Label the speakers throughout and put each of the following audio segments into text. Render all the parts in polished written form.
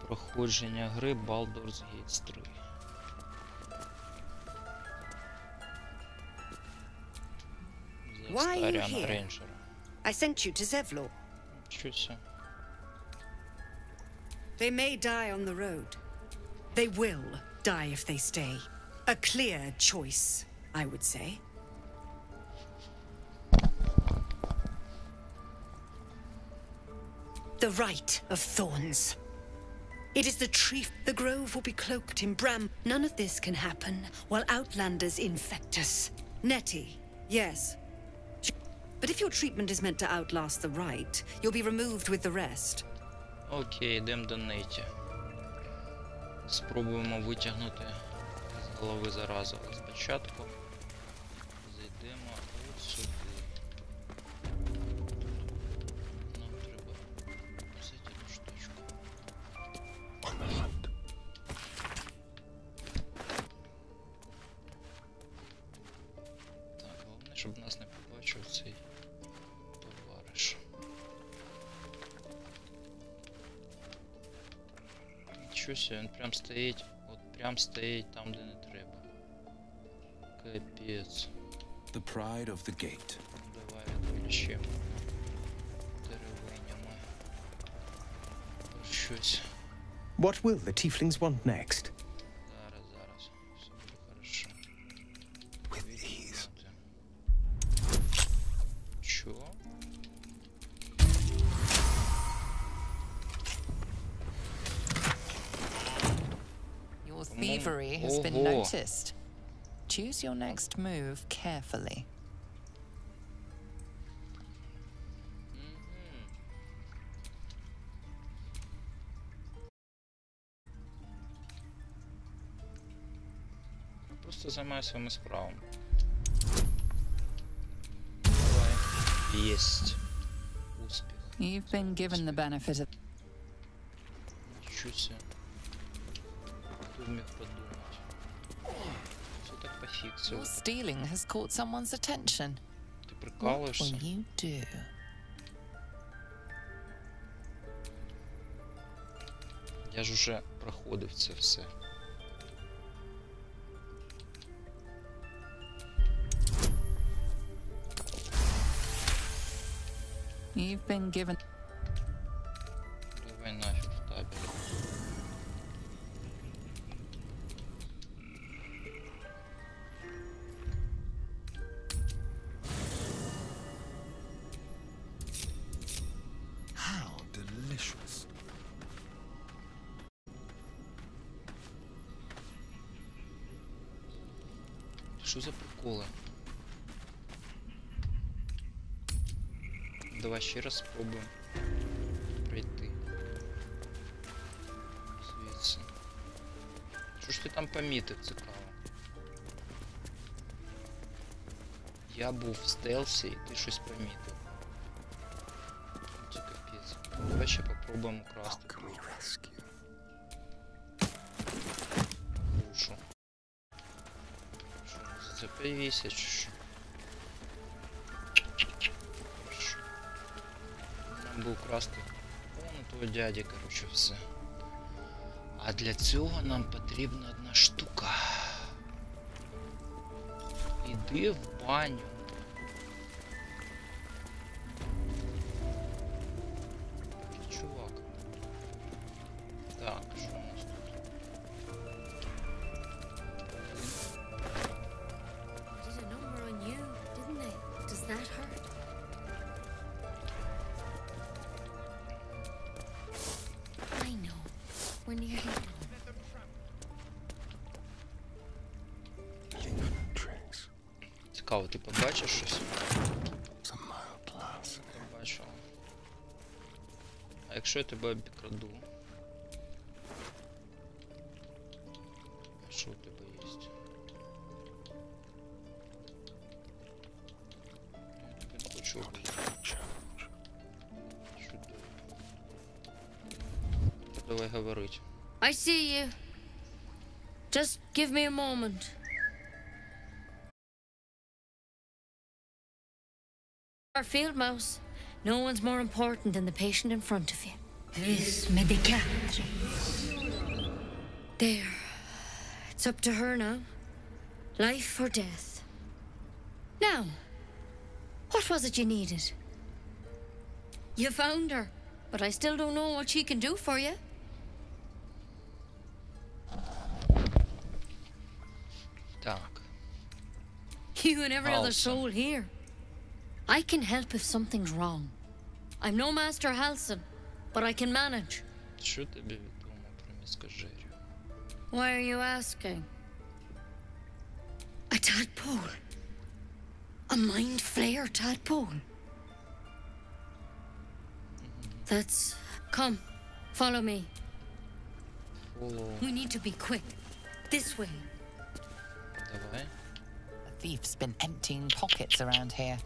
Speaker 1: Проходження гри Baldur's Gate 3.
Speaker 2: Why are you here? I sent you to Zevlorom. They may die on the road. They will die if they stay. A clear choice, I would say. The Rite of Thorns. It is the tree. The grove will be cloaked in bram. None of this can happen while outlanders infect us. Nettie, yes. But if your treatment is meant to outlast the rite, you'll be removed with the rest.
Speaker 1: Окей, йдемо до Нетті. Спробуємо витягнути з голови заразу. Спочатку зайдемо от сюди. Нам треба взяти одну штучку. Так, головне, щоб нас не побачив цей товариш. Нічого, він прям стоїть, от прям стоїть там, де не треба. Капець.
Speaker 3: The pride of the gate.
Speaker 1: Давай відволічемо деревинями. Щось.
Speaker 4: What will the tieflings want next?
Speaker 1: Зараз. Все буде хорошо.
Speaker 3: With ease.
Speaker 1: Чо?
Speaker 5: Your thievery has been noticed. Choose your next move carefully.
Speaker 1: Просто займаюся своїми справами. Давай. Єсть. Успіх.
Speaker 5: You've been given the benefit of...
Speaker 1: Нічого себе. Хто міг подумати? Все так пофіксило.
Speaker 5: Your stealing has caught someone's attention.
Speaker 1: Ти
Speaker 5: What
Speaker 1: прикалуєшся?
Speaker 5: will you do?
Speaker 1: Я ж уже проходив це все.
Speaker 5: You've been given...
Speaker 1: Давай нафиг в табель.
Speaker 3: How delicious.
Speaker 1: Що за приколи? Давай ще раз спробуємо пройти. Звідси. Що ж ти там помітив, цікаво? Я був в стелсі і ти щось помітив. Це капець. Давай ще попробуємо красти. Душу. Що, за це повісять чи що? Був красти вон у того дяді, коротше, все. А для цього нам потрібна одна штука. Іди в баню. Такий чувак. Так, що у нас тут?
Speaker 6: Did a number on you, didn't they? Does that hurt? I know. We're nearly done.
Speaker 1: Цікаво, ти побачиш щось?
Speaker 3: Some mild glass.
Speaker 1: Побачив. А якщо я тебе обікраду? Що у тебе є? Я тебе не хочу обікрати. Давай говорить.
Speaker 6: I see you. Just give me a moment. Our field mouse. No one's more important than the patient in front of you.
Speaker 2: This medicate. There. It's up to her now. Life or death. Now, what was it you needed? You found her, but I still don't know what she can do for you.
Speaker 1: Так.
Speaker 2: You and every other
Speaker 1: Halson.
Speaker 2: soul here. I can help if something's wrong. I'm no Master Halson, but I can manage.
Speaker 1: Що тобі відомо про міскажерів?
Speaker 2: Why are you asking? A tadpole. A mind flayer tadpole. That's... Come, follow me.
Speaker 1: Воло.
Speaker 2: We need to be quick. This way.
Speaker 1: Давай.
Speaker 5: A thief's been emptying pockets around here.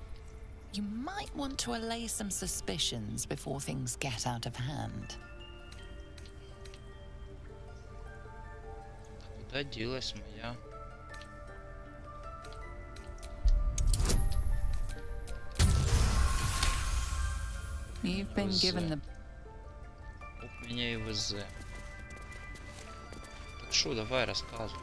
Speaker 5: You might want to allay some suspicions before things get out of hand.
Speaker 1: Куда ділась моя?
Speaker 5: You've been given the...
Speaker 1: Ох, меня и везе. Так шо, давай, рассказывай.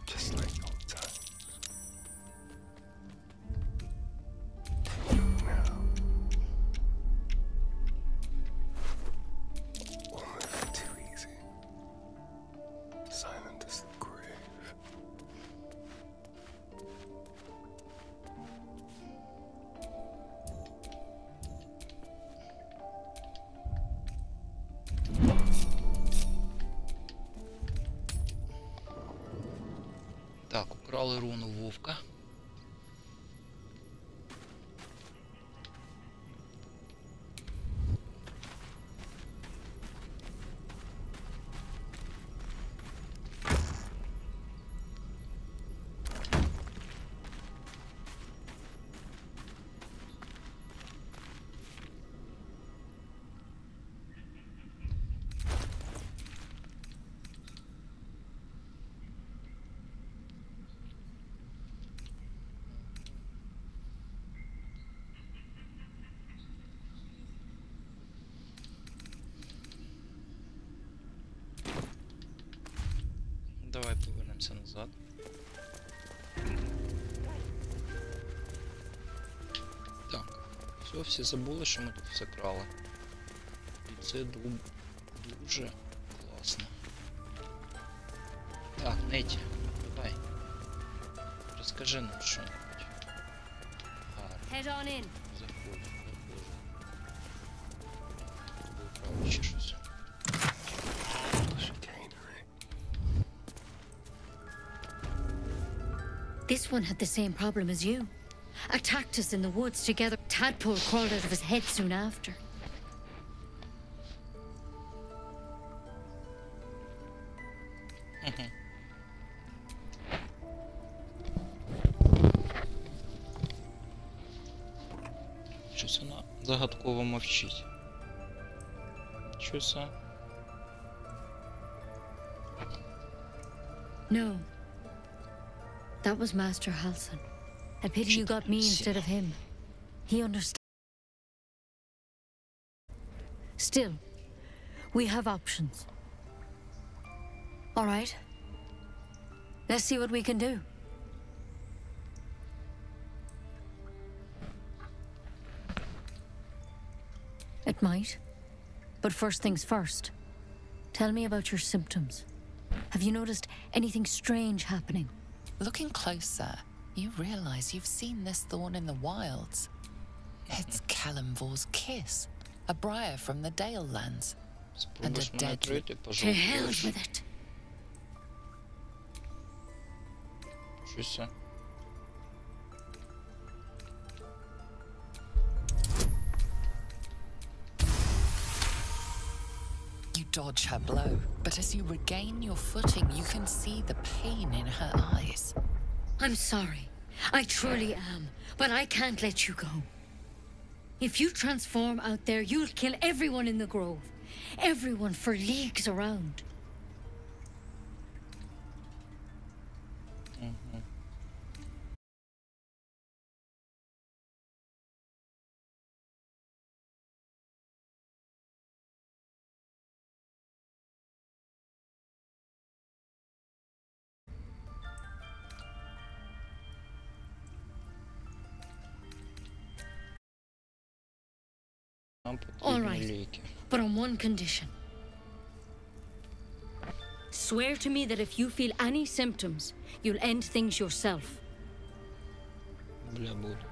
Speaker 3: Just like old times. Now. Almost too easy. Silent as the grave.
Speaker 1: Так, украли руну вовка. Давай повернемося назад. Так, все, всі забули, що ми тут все крали. І це дуже класно. Так, Нетті, давай. Розкажи нам що-небудь. Гарно.
Speaker 2: Head on in.
Speaker 1: Заходимо. Право чи щось.
Speaker 2: This one had the same problem as you. Attacked us in the woods together. Tadpole crawled out of his head soon after.
Speaker 1: Щось вона загадково мовчить. Щось.
Speaker 2: No. That was Master Halson. I pity you got me instead of him. He understands. Still, we have options. All right. Let's see what we can do. It might. But first things first. Tell me about your symptoms. Have you noticed anything strange happening?
Speaker 5: Looking closer, you realize you've seen this thorn in the wilds. It's Kalimvor's kiss, a briar from the Dale lands. And a deadly...
Speaker 2: To hell with it.
Speaker 1: Щось.
Speaker 5: You dodge her blow, but as you regain your footing, you can see the pain in her eyes.
Speaker 2: I'm sorry.
Speaker 6: I truly am, but I can't let you go. If you transform out there, you'll kill everyone in the grove. Everyone for leagues around.
Speaker 1: Нам
Speaker 6: All
Speaker 1: потрібні
Speaker 6: right,
Speaker 1: ліки.
Speaker 6: but on one condition. Swear to me that if you feel any symptoms, you'll end things yourself.
Speaker 1: Бля, буду.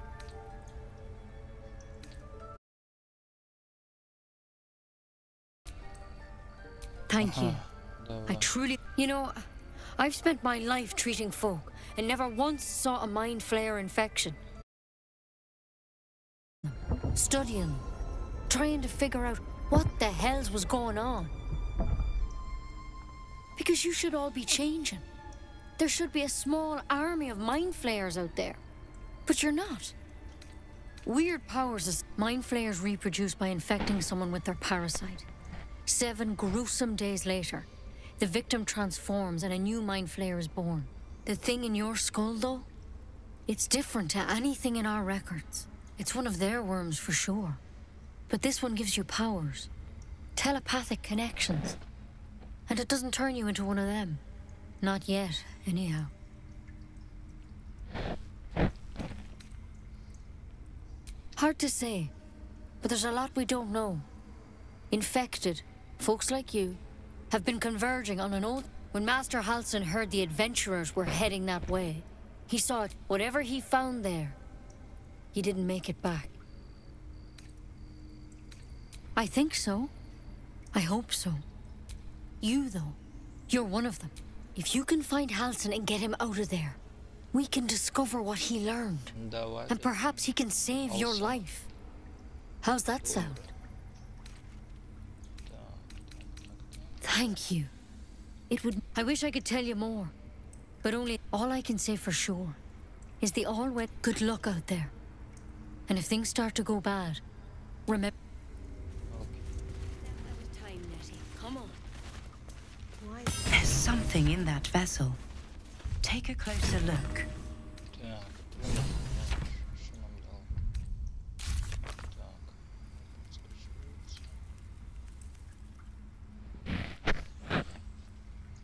Speaker 6: Thank you. I
Speaker 1: Давай.
Speaker 6: truly... You know, I've spent my life treating folk and never once saw a mind flare infection. Studying them, trying to figure out what the hells was going on. Because you should all be changing. There should be a small army of mind flayers out there. But you're not. Weird powers as mind flayers reproduce by infecting someone with their parasite. 7 gruesome days later, the victim transforms and a new mind flayer is born. The thing in your skull, though, it's different to anything in our records. It's one of their worms for sure. But this one gives you powers. Telepathic connections. And it doesn't turn you into one of them. Not yet, anyhow. Hard to say, but there's a lot we don't know. Infected, folks like you, have been converging on an old... When Master Halsin heard the adventurers were heading that way, he saw it, whatever he found there, he didn't make it back. I think so. I hope so. You, though, you're one of them. If you can find Halsin and get him out of there, we can discover what he learned.
Speaker 1: Давай.
Speaker 6: And perhaps he can save your
Speaker 1: Also.
Speaker 6: life. How's that sound? Thank you. It would... I wish I could tell you more. But only... All I can say for sure is the all-wet good luck out there. And if things start to go bad, remember... Time, Nettie. Come on.
Speaker 7: There's something in that vessel. Take a closer look.
Speaker 1: Так, що нам дало? Так, скажу.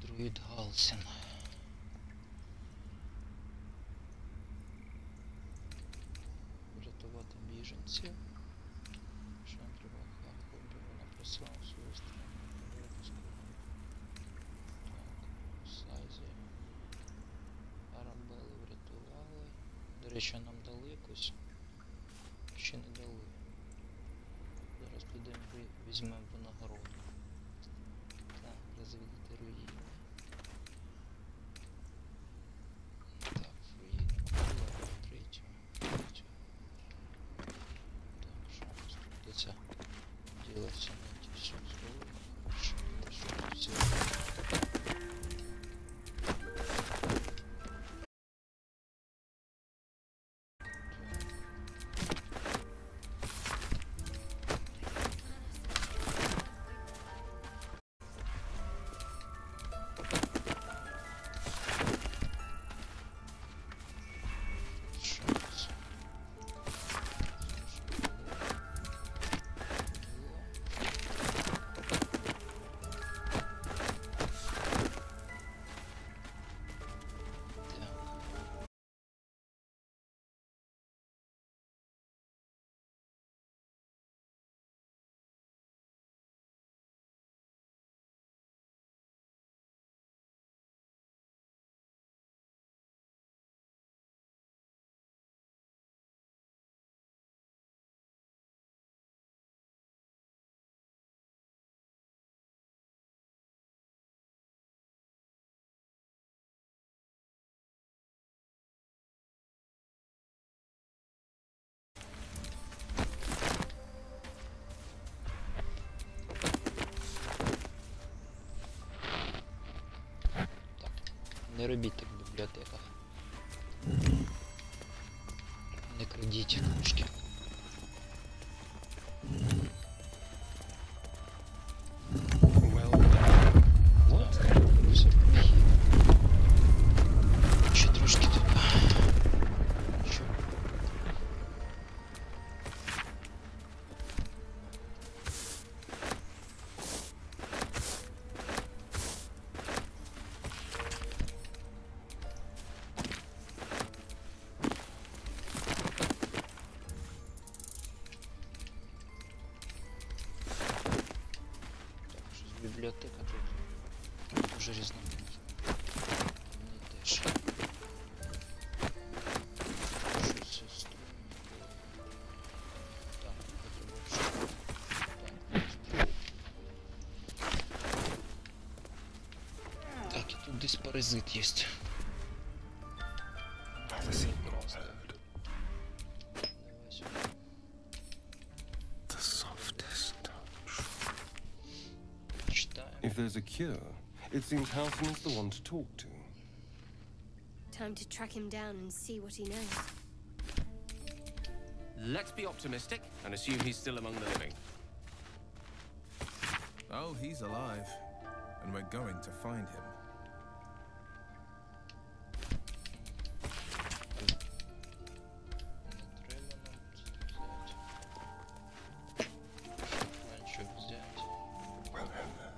Speaker 1: Друїд Галсін. Врятувати біженців. Що нам треба? Гоблінів написав свою сторону. Так, Сайзі. Арабели врятували. До речі, нам дали якусь? Ще не дали. Зараз підемо візьмемо винагороду. Так, розвідати руїни. Так, руїни була третю. Так, що у нас тут де це ділиться на ті все зробили. Що все. Не робіть так в бібліотеках. Ходіть трошки.
Speaker 3: Well done.
Speaker 1: What? Все плохі. Ще трошки тут. Що? Бібліотека тут дуже різноманітна. Мені теж. Що це стоїть? Так, так, і тут десь паразит є.
Speaker 3: Never seen nor heard.
Speaker 1: Давай сюди.
Speaker 3: The softest touch.
Speaker 1: Читаємо.
Speaker 3: If there's a cure, it seems Halsin is the one to talk to.
Speaker 8: Time to track him down and see what he knows.
Speaker 9: Let's be optimistic and assume he's still among the living.
Speaker 10: Oh, he's alive. And we're going to find him.
Speaker 3: Well, hello.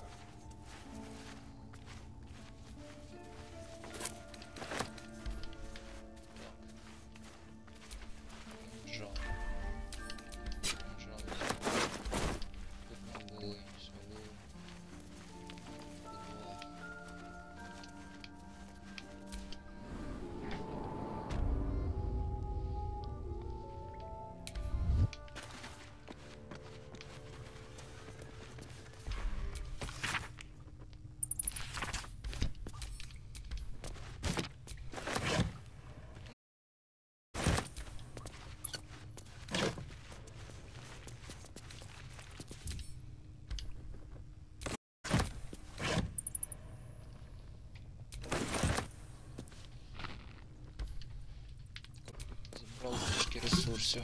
Speaker 1: Забрав трішки ресурсів.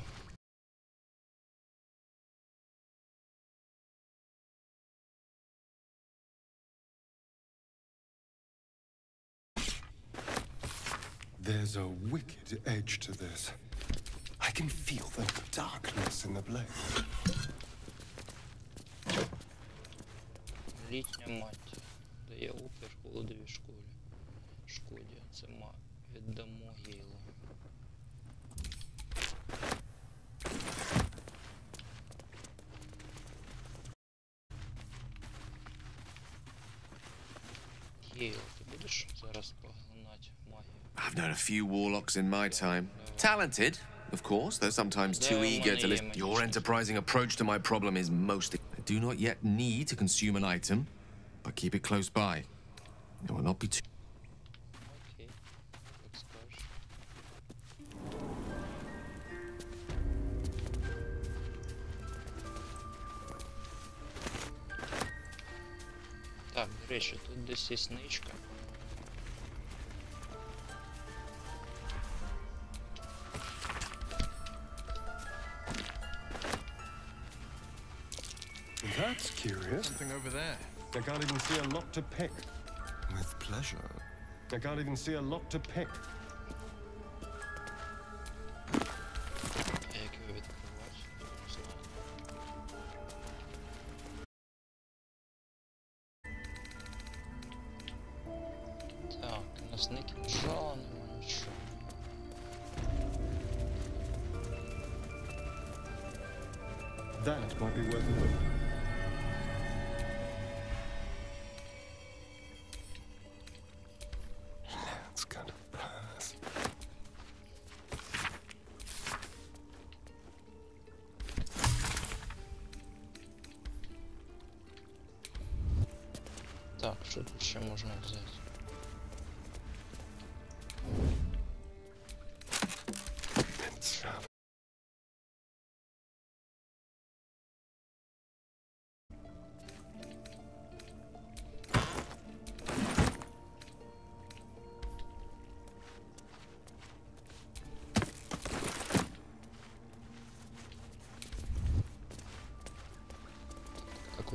Speaker 3: There's a wicked edge to this. I can feel the darkness in the blaze.
Speaker 1: Літня мантія. Дає опір холодовій шкоді. Це віддамо Гейлу. Гейл, ти будеш зараз поглинати магію?
Speaker 11: I've known a few warlocks in my time. Talented, of course, though sometimes too eager to listen. Your enterprising approach to my problem is most... I do not yet need to consume an item, but keep it close by. It will not be too...
Speaker 1: Окей, як скажеш. Так, до речі, тут десь є ничка.
Speaker 3: That's curious.
Speaker 10: Something over there.
Speaker 3: I can't even see a lock to pick.
Speaker 10: With pleasure.
Speaker 3: I can't even see a lock to pick.
Speaker 1: А як його відкривати? Не знаю. Так, у нас не кінжала, нема нічого.
Speaker 3: That might be worth a look. That's gonna pass.
Speaker 1: Так, що тут ще можна взяти?
Speaker 3: Let's have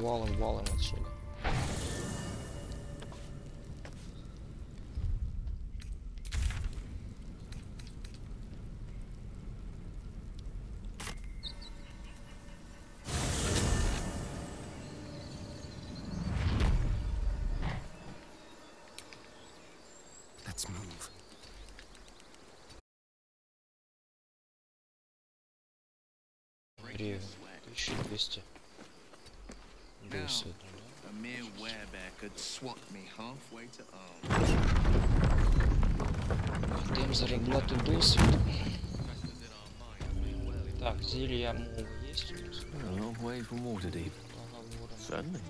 Speaker 1: валим отсюда.
Speaker 3: Let's move.
Speaker 1: Гривен. 1200. Досвіду, да?
Speaker 11: A mere werebear could swat me halfway to arms.
Speaker 1: Будемо заробляти досвід. Так, зелья мови есть тут?
Speaker 11: A long way from Waterdeep. Certainly.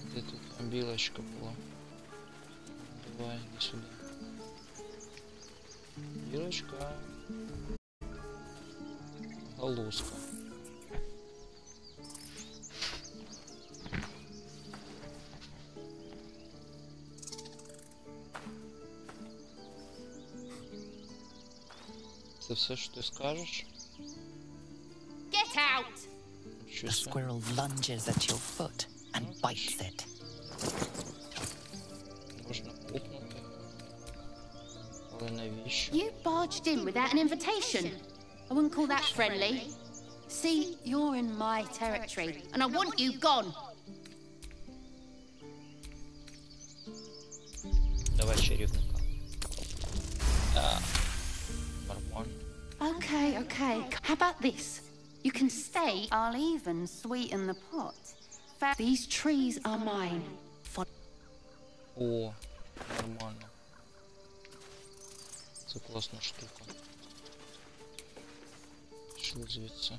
Speaker 1: Где тут билочка была? Давай, иди сюда. Билочка. Полоска. Это все, что ты скажешь?
Speaker 8: Get out!
Speaker 5: The squirrel lunges at your foot and bites it.
Speaker 1: Можно пукнуть. Але навіщо?
Speaker 8: You barged in without an invitation. I wouldn't call that friendly. See, you're in my territory, and I want you gone.
Speaker 1: Давай чарівника. Нормально.
Speaker 8: Okay. How about this? You can stay. I'll even sweeten the pot. These trees are mine.
Speaker 1: О, нормально. Це класна штука. Пішли звідси.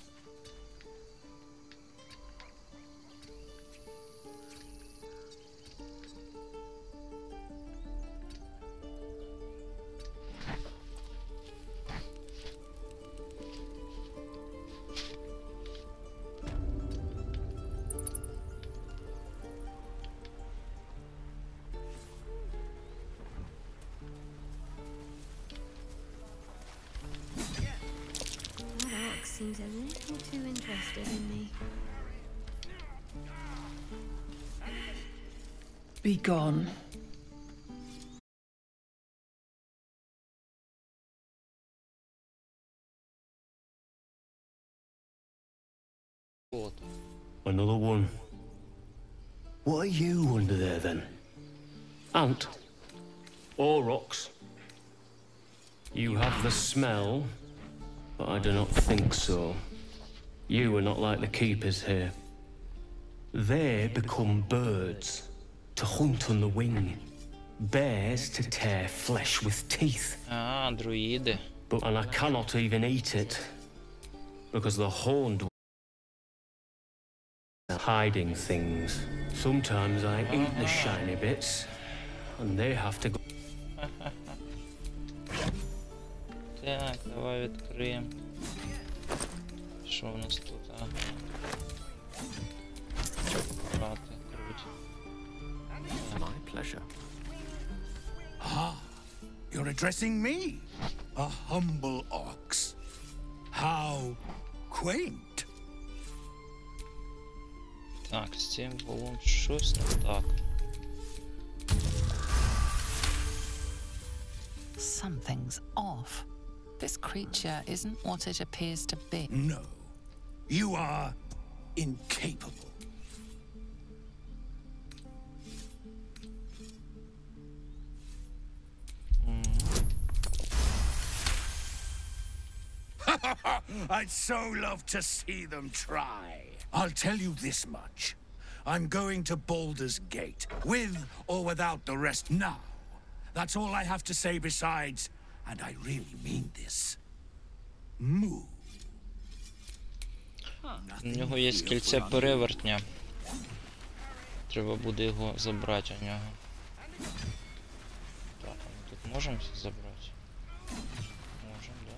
Speaker 8: Seems a little too interested in me.
Speaker 2: Be gone.
Speaker 1: Вот.
Speaker 12: Another one. What are you under there then? Ant? Or rocks? You have the smell, but I do not think so. You are not like the keepers here. They become birds, to hunt on the wing. Bears to tear flesh with teeth.
Speaker 1: Druidi.
Speaker 12: And I cannot even eat it, because the horned are hiding things. Sometimes I eat the shiny bits, and they have to go.
Speaker 1: Так, давай відкриємо. Що в нас тут, а? Брати, круть.
Speaker 11: My pleasure.
Speaker 13: Ah, you're addressing me, a humble ox. How quaint.
Speaker 1: Так, з цим волом щось не так.
Speaker 5: Something's off. This creature isn't what it appears to be.
Speaker 13: No, you are incapable. I'd so love to see them try. I'll tell you this much. I'm going to Baldur's Gate, with or without the rest now. That's all I have to say besides, and I really mean this. Move.
Speaker 1: У нього є кільце перевертня. Треба буде його забрати у нього. Так, а ми тут можемо забрати? Можемо, да?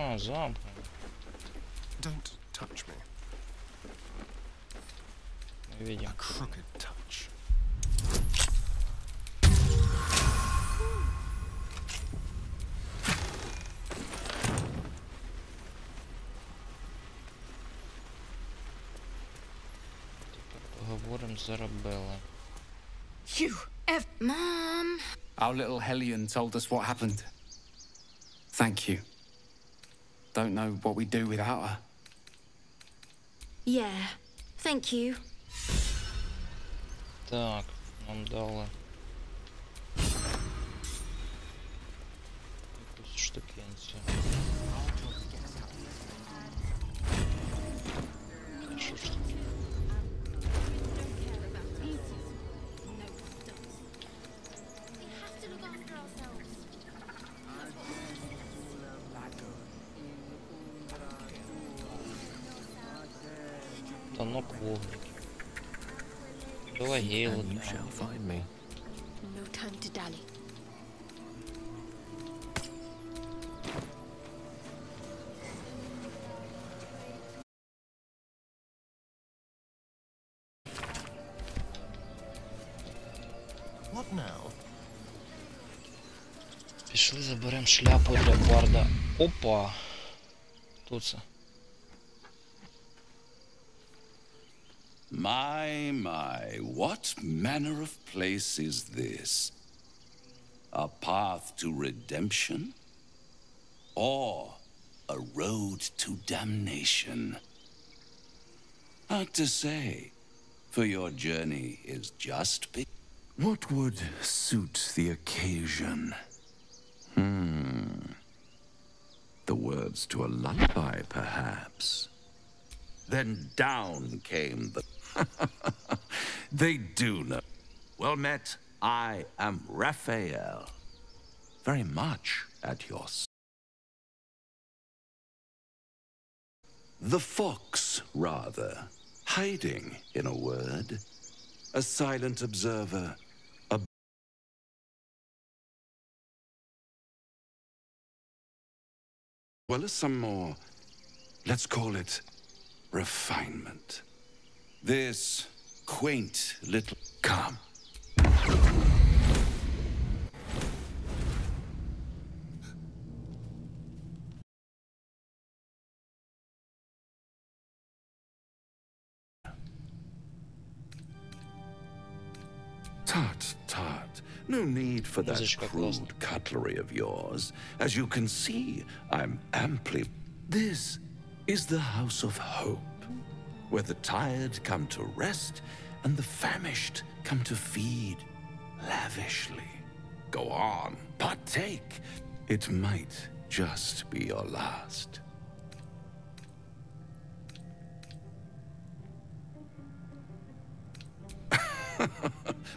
Speaker 1: А, замкнено.
Speaker 3: Don't touch me.
Speaker 1: Мы видим.
Speaker 3: A crooked touch.
Speaker 1: Поговорим з Арабеллою.
Speaker 14: Mom! Our little Hellion told us what happened. Thank you. Don't know what we'd do without her.
Speaker 6: Yeah, thank you.
Speaker 1: Так, нам дали якусь штукенцію. Що ж таке? Станок вогників. Долагейло.
Speaker 11: You shall find me.
Speaker 6: No time to dally.
Speaker 3: What now?
Speaker 1: Пішли, заберемо шляпу для Барда. Опа! Тут це.
Speaker 15: My, what manner of place is this? A path to redemption? Or a road to damnation? Hard to say, for your journey is just What would suit the occasion? The words to a lullaby, perhaps. Then down came the... They do know. Well met, I am Raphael. Very much at your... The fox, rather. Hiding, in a word. A silent observer. Well as some more, let's call it refinement. This quaint little... Come. Tut, tut. No need for that crude cutlery of yours. As you can see, I'm amply... This is the house of hope, where the tired come to rest and the famished come to feed lavishly. Go on, partake. It might just be your last.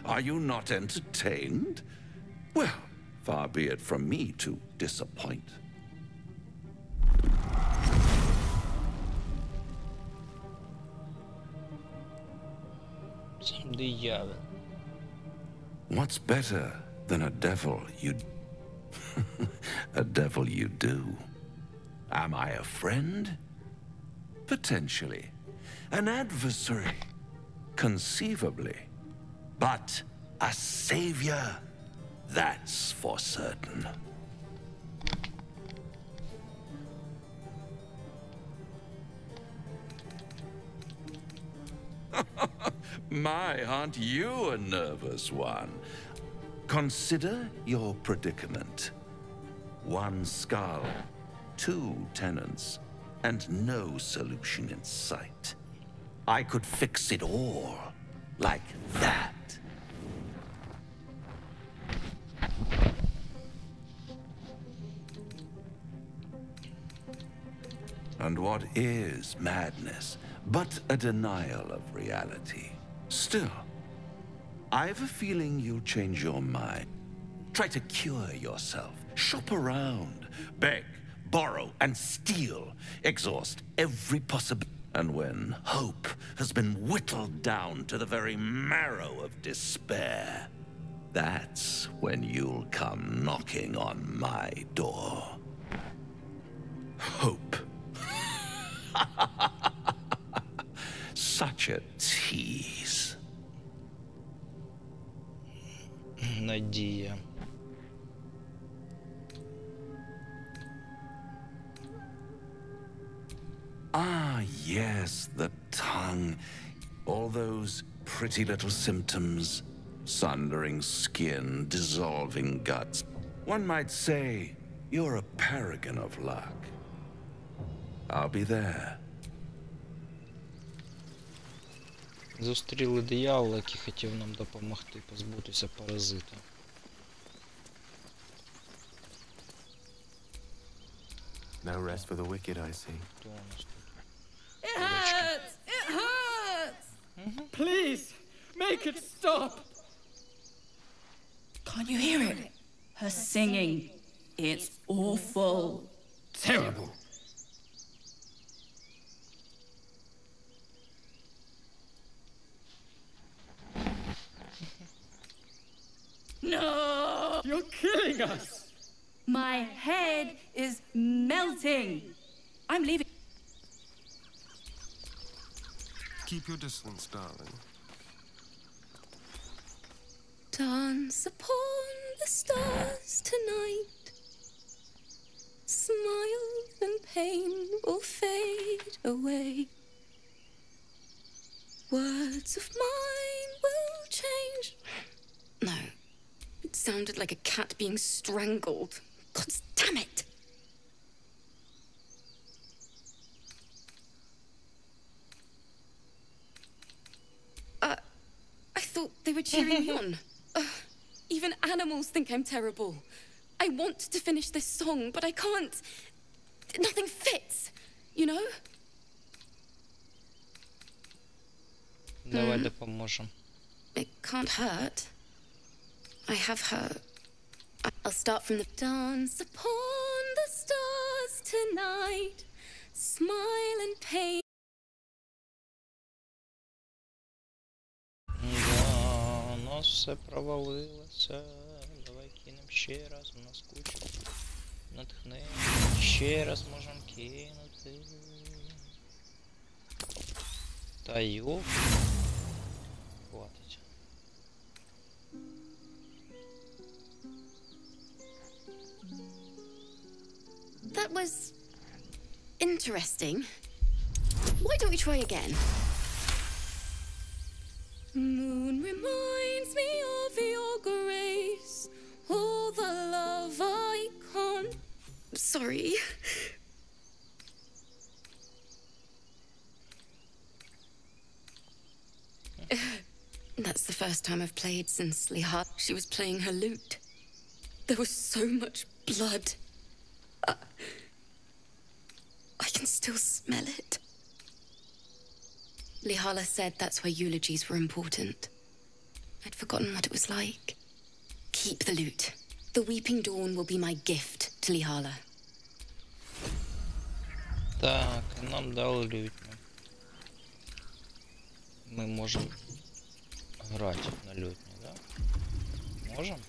Speaker 15: Are you not entertained? Well, far be it from me to disappoint. What's better than a devil you... a devil you do? Am I a friend? Potentially. An adversary? Conceivably. But a savior? That's for certain. My, aren't you a nervous one? Consider your predicament. One skull, 2 tenants, and no solution in sight. I could fix it all, like that. And what is madness but a denial of reality? Still, I have a feeling you'll change your mind. Try to cure yourself. Shop around. Beg, borrow, and steal. Exhaust every possible... And when hope has been whittled down to the very marrow of despair, that's when you'll come knocking on my door. Hope. Such a tease.
Speaker 1: Надія.
Speaker 15: Ah, yes, the tongue. All those pretty little symptoms. Sundering skin, dissolving guts. One might say you're a paragon of luck. I'll be there.
Speaker 1: Зустріли диявола, який хотів нам допомогти позбутися паразита.
Speaker 11: No rest for the wicked, I see.
Speaker 16: It hurts! It hurts! Please, make it stop! Can't you hear it? Her singing. It's awful. Terrible. No! You're killing us! My head is melting. I'm leaving.
Speaker 10: Keep your distance, darling.
Speaker 17: Dance upon the stars tonight. Smile and pain will fade away. Words of mine will change. No, it sounded like a cat being strangled. God damn it! I thought they were cheering me on. Even animals think I'm terrible. I want to finish this song, but I can't. Nothing fits, you know?
Speaker 1: Давай допоможем.
Speaker 17: It can't hurt. I have hurt. I'll start from the dance upon the stars tonight. Smile and pain.
Speaker 1: Да, у нас все провалилося. Давай кинем ще раз, у нас куча натхнення. Ще раз можемо кинути. Та йоп. Хватить.
Speaker 17: That was interesting. Why don't we try again? Moon reminds me of your grace, all the love I can't. Sorry. That's the first time I've played since she was playing her lute. There was so much blood. I can still smell it. Lihala said that's why eulogies were important. I'd forgotten what it was like. Keep the lute. The Weeping Dawn will be my gift to Lihala.
Speaker 1: Так, нам дали лютню. Мы можем играть на лютне, да? Можем?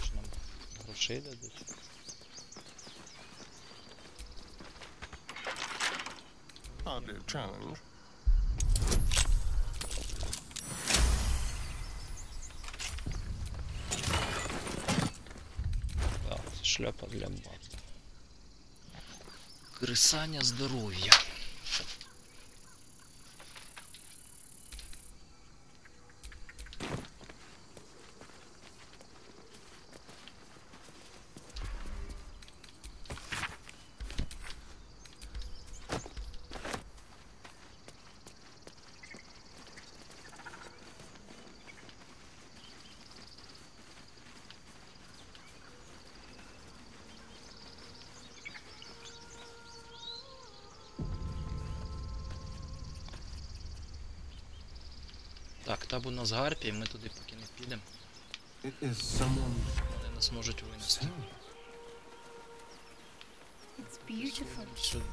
Speaker 1: Что нам грошей дадут?
Speaker 10: Hardly a challenge.
Speaker 1: Да, шляпа для Барда. Крисання здоров'я. Так, табу у нас гарпії, ми туди поки не підемо. Вони нас можуть винести.
Speaker 17: It's beautiful.
Speaker 1: Сюди.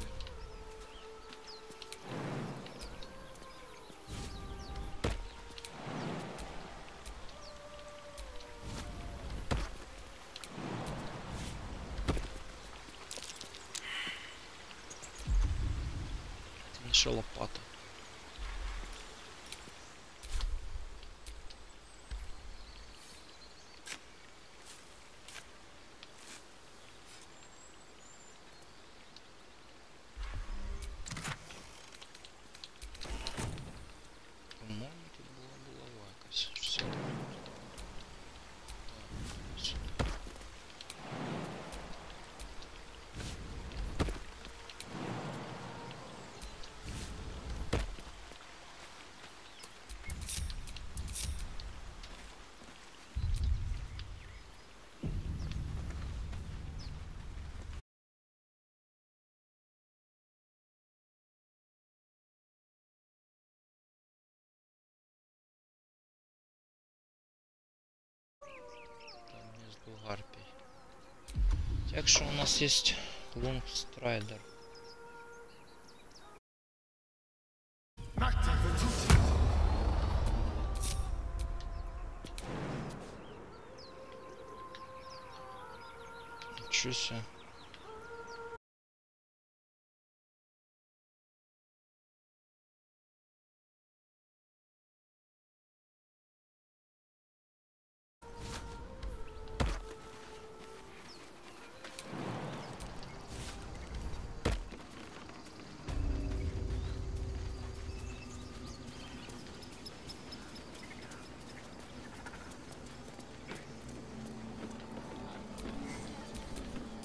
Speaker 1: лучше лопата. Гарпий. Якщо у нас есть лонгстрайдер. Ничего себе.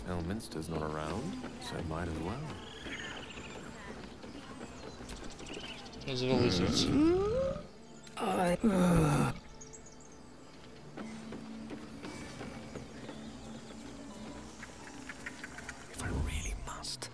Speaker 11: Elminster's not around, so might as well.
Speaker 1: Звели звідси.
Speaker 4: If I really must.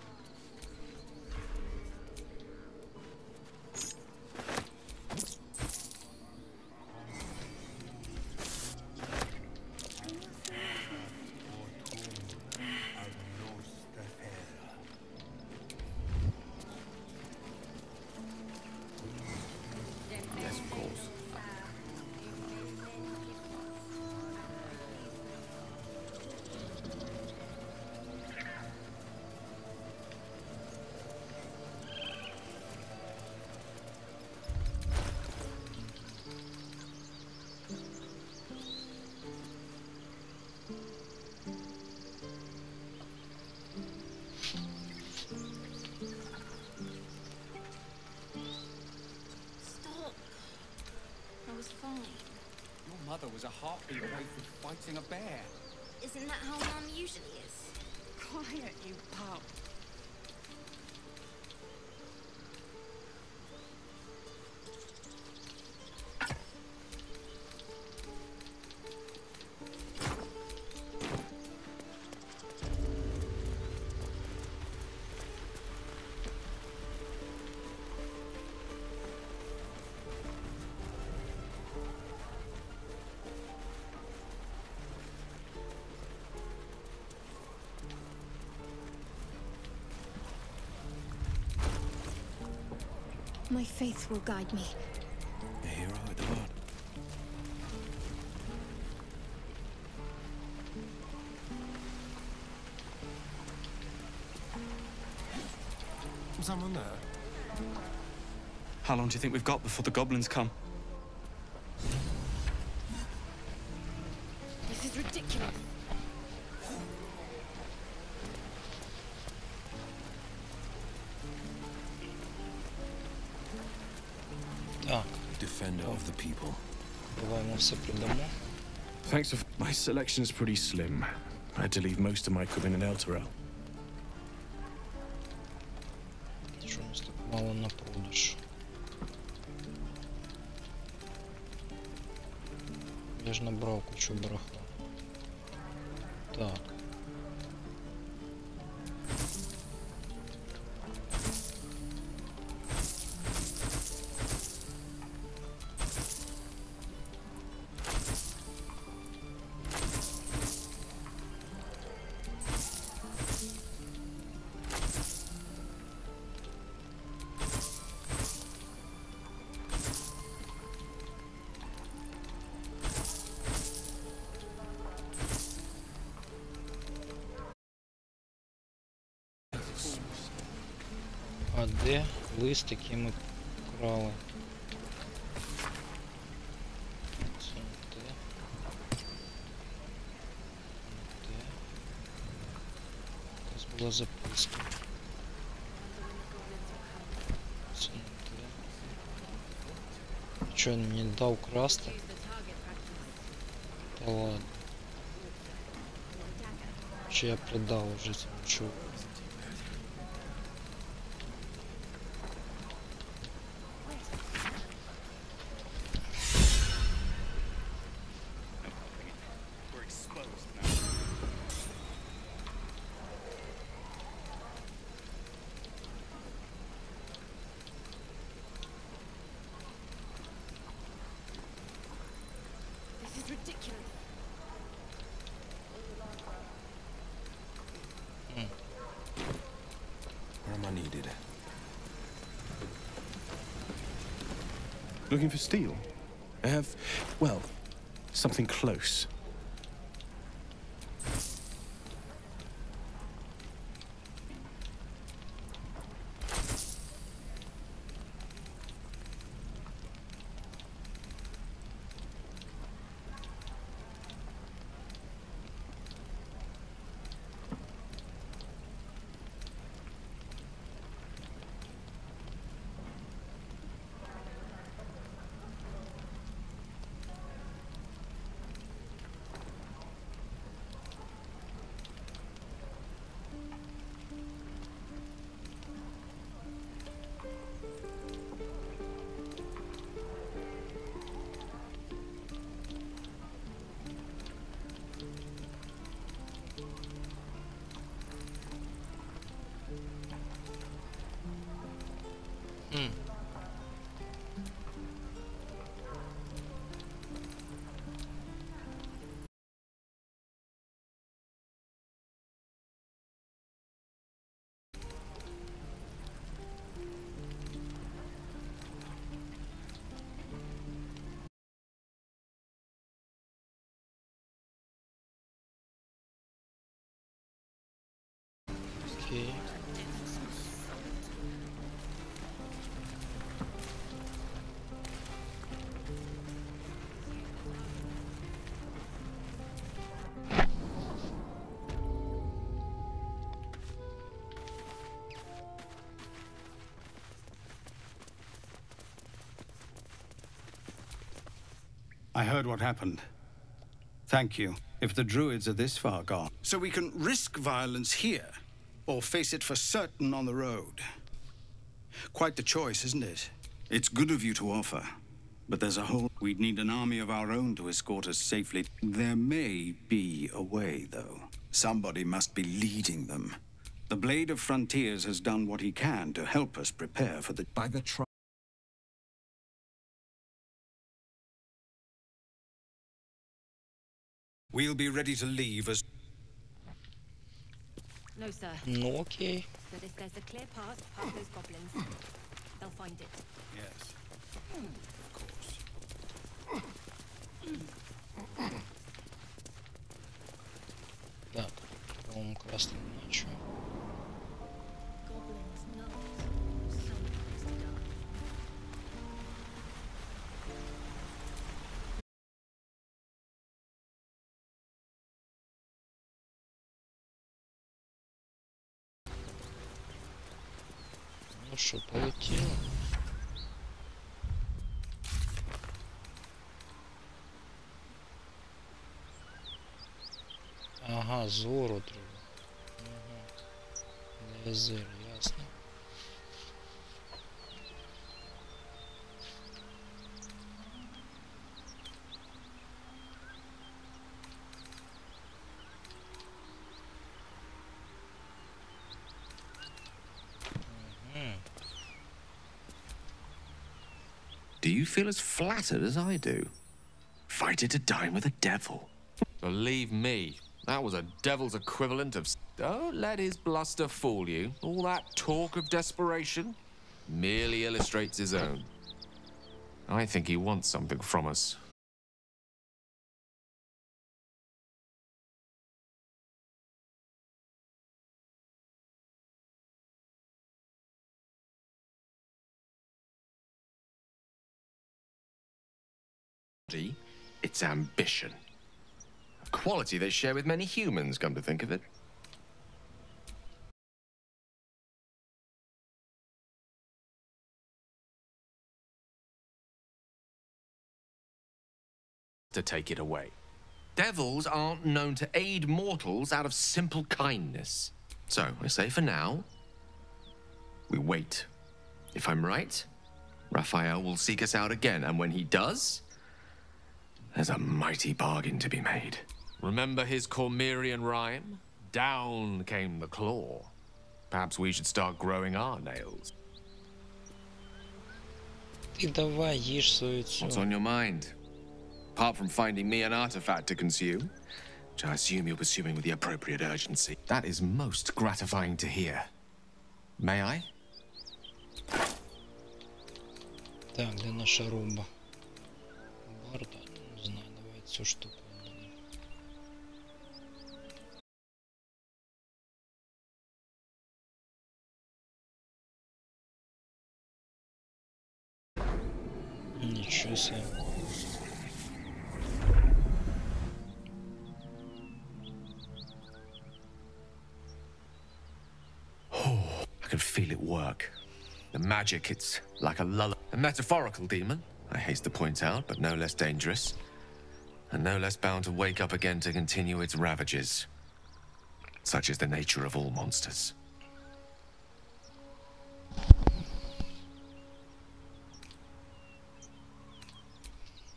Speaker 14: Mother was a heartbeat away from fighting a bear.
Speaker 17: Isn't that how Mum usually is?
Speaker 16: Quiet, you pup.
Speaker 6: My faith will guide me.
Speaker 4: A hero at the heart.
Speaker 10: Someone there?
Speaker 14: How long do you think we've got before the goblins come?
Speaker 6: This is ridiculous.
Speaker 1: Так.
Speaker 4: Defender of the people.
Speaker 1: Давай мы все придамо.
Speaker 12: Thanks. My selection's pretty slim. I had to leave most of my equipment in Elturel.
Speaker 1: Що у нас так мало на продаж? Я ж набрав кучу барахла. Так. А де? Лист, який ми крали. Це не те. Не те. Якась була записка. Це не те. Що він мені дав красти? Та ладно. Чи я придав уже цьому чуву?
Speaker 18: Looking for steel? I have, well, something close.
Speaker 1: Окей.
Speaker 19: I heard what happened. Thank you. If the druids are this far gone.
Speaker 20: So we can risk violence here, or face it for certain on the road. Quite the choice, isn't it?
Speaker 19: It's good of you to offer, but there's a whole... We'd need an army of our own to escort us safely. There may be a way, though. Somebody must be leading them. The Blade of Frontiers has done what he can to help us prepare for the... By the trial. We'll be ready to leave as...
Speaker 16: No, sir.
Speaker 1: No, okay.
Speaker 16: But if there's a clear path past those goblins, they'll find it.
Speaker 19: Yes. Of course.
Speaker 1: Так, по-моему, красным ничего. Ну что, полетело? Ага, зору треба. Ага. Лезер, ясно.
Speaker 11: Do you feel as flattered as I do? Fighted to dine with a devil. Believe me, that was a devil's equivalent of... Don't let his bluster fool you. All that talk of desperation merely illustrates his own. I think he wants something from us. It's ambition. A quality they share with many humans, come to think of it. To take it away. Devils aren't known to aid mortals out of simple kindness. So, I say for now, we wait. If I'm right, Raphael will seek us out again, and when he does, there's a mighty bargain to be made. Remember his Cormyrean rhyme? Down came the claw. Perhaps we should start growing our nails. What's on your mind? Apart from finding me an artifact to consume, which I assume you're pursuing with the appropriate urgency. That is most gratifying to hear. May I?
Speaker 1: Так, где наша руба? Барда, не знаю, давай эту штуку. Ничего себе.
Speaker 11: I can feel it work. The magic, it's like a lullaby. A metaphorical demon, I haste to point out, but no less dangerous. And no less bound to wake up again to continue its ravages. Such is the nature of all monsters.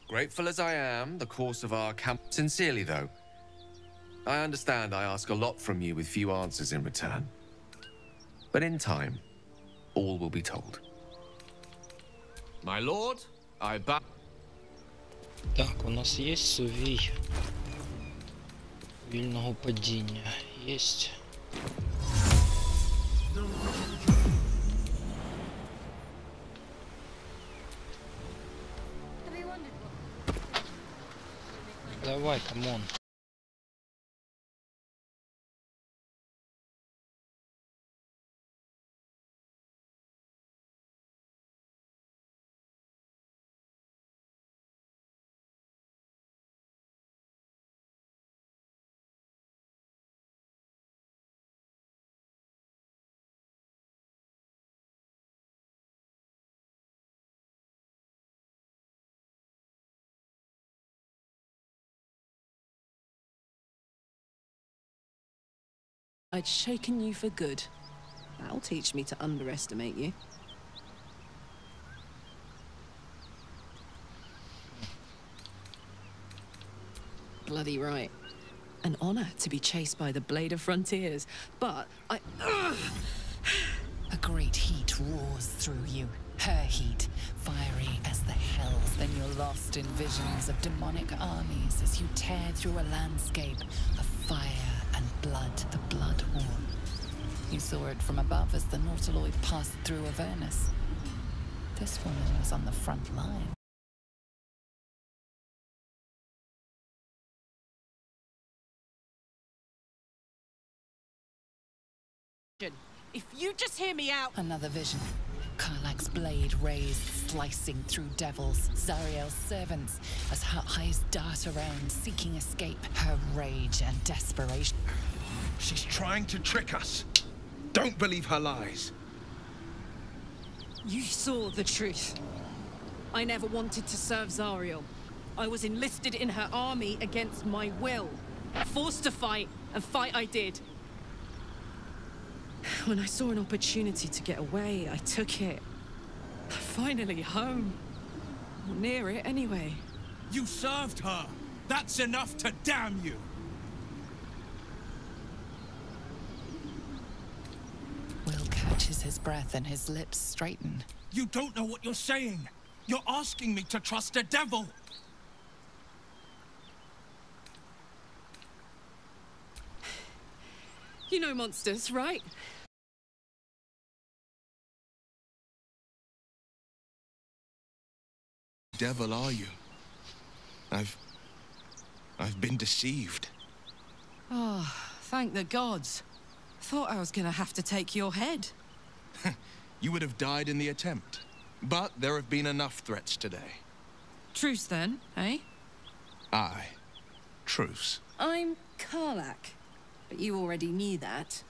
Speaker 11: Grateful as I am, the course of our camp... Sincerely, though. I understand I ask a lot from you with few answers in return. But in time, all will be told. My lord, I bow...
Speaker 1: Так, у нас есть сувій вільного падіння. Есть. Давай, камон.
Speaker 21: I'd shaken you for good. That'll teach me to underestimate you. Bloody right. An honor to be chased by the Blade of Frontiers, but I...
Speaker 5: A great heat roars through you. Her heat, fiery as the hells. Then you're lost in visions of demonic armies as you tear through a landscape of fire and blood, the blood war. You saw it from above as the Nautiloid passed through Avernus. This woman was on the front line.
Speaker 21: If you just hear me out...
Speaker 5: Another vision. Karlach's blade raised, slicing through devils, Zariel's servants, as her eyes dart around, seeking escape. Her rage and desperation.
Speaker 18: She's trying to trick us. Don't believe her lies.
Speaker 21: You saw the truth. I never wanted to serve Zariel. I was enlisted in her army against my will. Forced to fight, and fight I did. When I saw an opportunity to get away, I took it. Finally home. Or near it, anyway.
Speaker 13: You served her! That's enough to damn you!
Speaker 5: Will catches his breath and his lips straighten.
Speaker 13: You don't know what you're saying! You're asking me to trust a devil!
Speaker 21: You know monsters, right?
Speaker 18: Devil are you? I've been deceived.
Speaker 21: Oh, thank the gods. Thought I was gonna have to take your head.
Speaker 18: You would have died in the attempt. But there have been enough threats today.
Speaker 21: Truce then, eh?
Speaker 10: Aye. Truce.
Speaker 21: I'm Karlach, but you already knew that.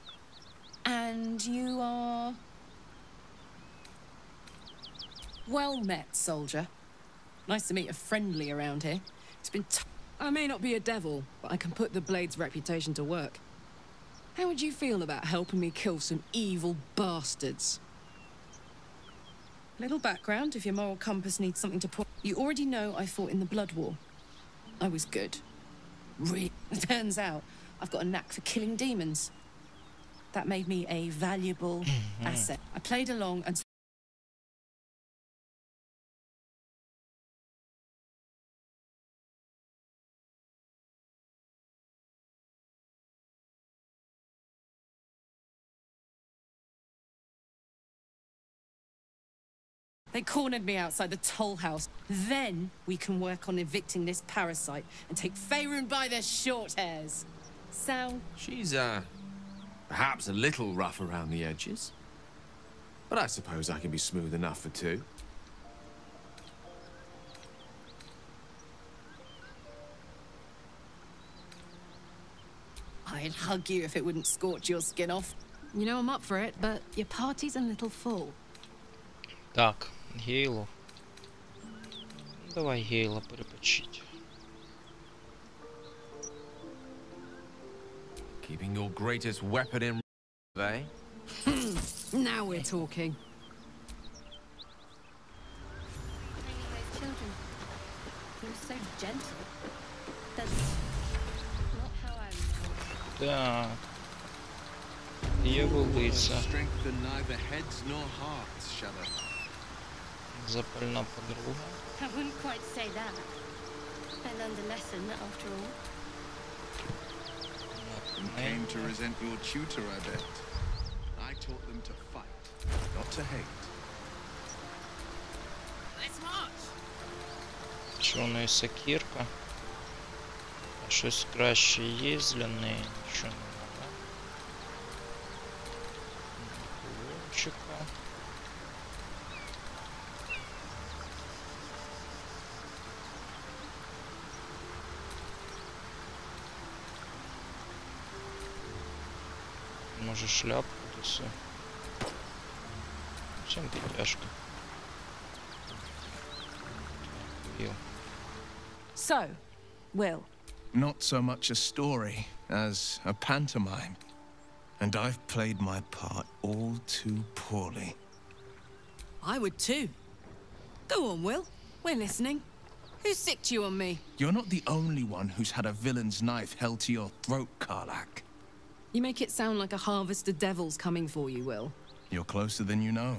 Speaker 21: And you are... Well met, soldier. Nice to meet a friendly around here. It's been I may not be a devil, but I can put the Blade's reputation to work. How would you feel about helping me kill some evil bastards? Little background, if your moral compass needs something to put... You already know I fought in the Blood War. I was good. Turns out, I've got a knack for killing demons. That made me a valuable asset. I played along and... They cornered me outside the toll house. Then we can work on evicting this parasite and take Faerun by their short hairs. Sound?
Speaker 11: She's, perhaps a little rough around the edges. But I suppose I can be smooth enough for two.
Speaker 21: I'd hug you if it wouldn't scorch your skin off. You know I'm up for it, but your party's a little full.
Speaker 1: Так, Гейлу. Давай Гейла перепочить.
Speaker 11: Keeping your greatest weapon in, eh?
Speaker 21: Now we're talking.
Speaker 6: Those children. He was so gentle. That's not how I was taught.
Speaker 1: Так. Є вулиця. Запальна подруга.
Speaker 6: I wouldn't quite say that. I learned a lesson after all.
Speaker 7: You came to resent your tutor, I bet. I taught them to fight, not to hate.
Speaker 21: Let's march.
Speaker 1: Що у неї сокирка? А щось краще є для неї? Нічого немає. Кулончика. Може шляпку десь. Чим підтяжка?
Speaker 21: So, Will.
Speaker 10: Not so much a story as a pantomime. And I've played my part all too poorly.
Speaker 21: I would too. Go on, Will. We're listening. Who sicked you on me?
Speaker 10: You're not the only one who's had a villain's knife held to your throat, Karlach.
Speaker 21: You make it sound like a harvest of devils coming for you, Will.
Speaker 10: You're closer than you know.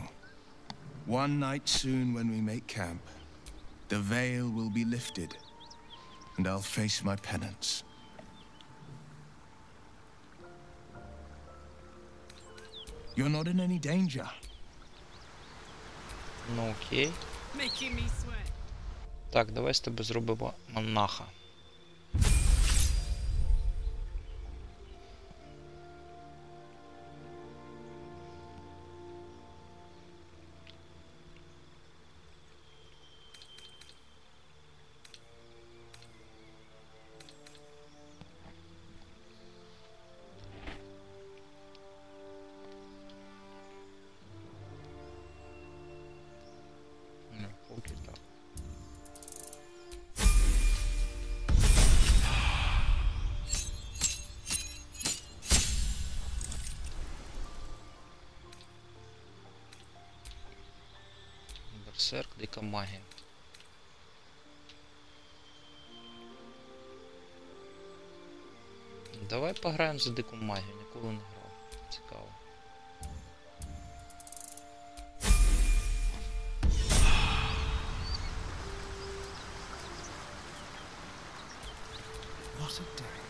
Speaker 10: One night soon when we make camp, the veil will be lifted, and I'll face my penance. You're not in any danger.
Speaker 1: Ну окей.
Speaker 21: Making me sweat.
Speaker 1: Так, давай з тебе зробимо монаха. Берсерк, дика магія. Давай пограємо за дику магію, ніколи не грав. Цікаво.
Speaker 3: What a day.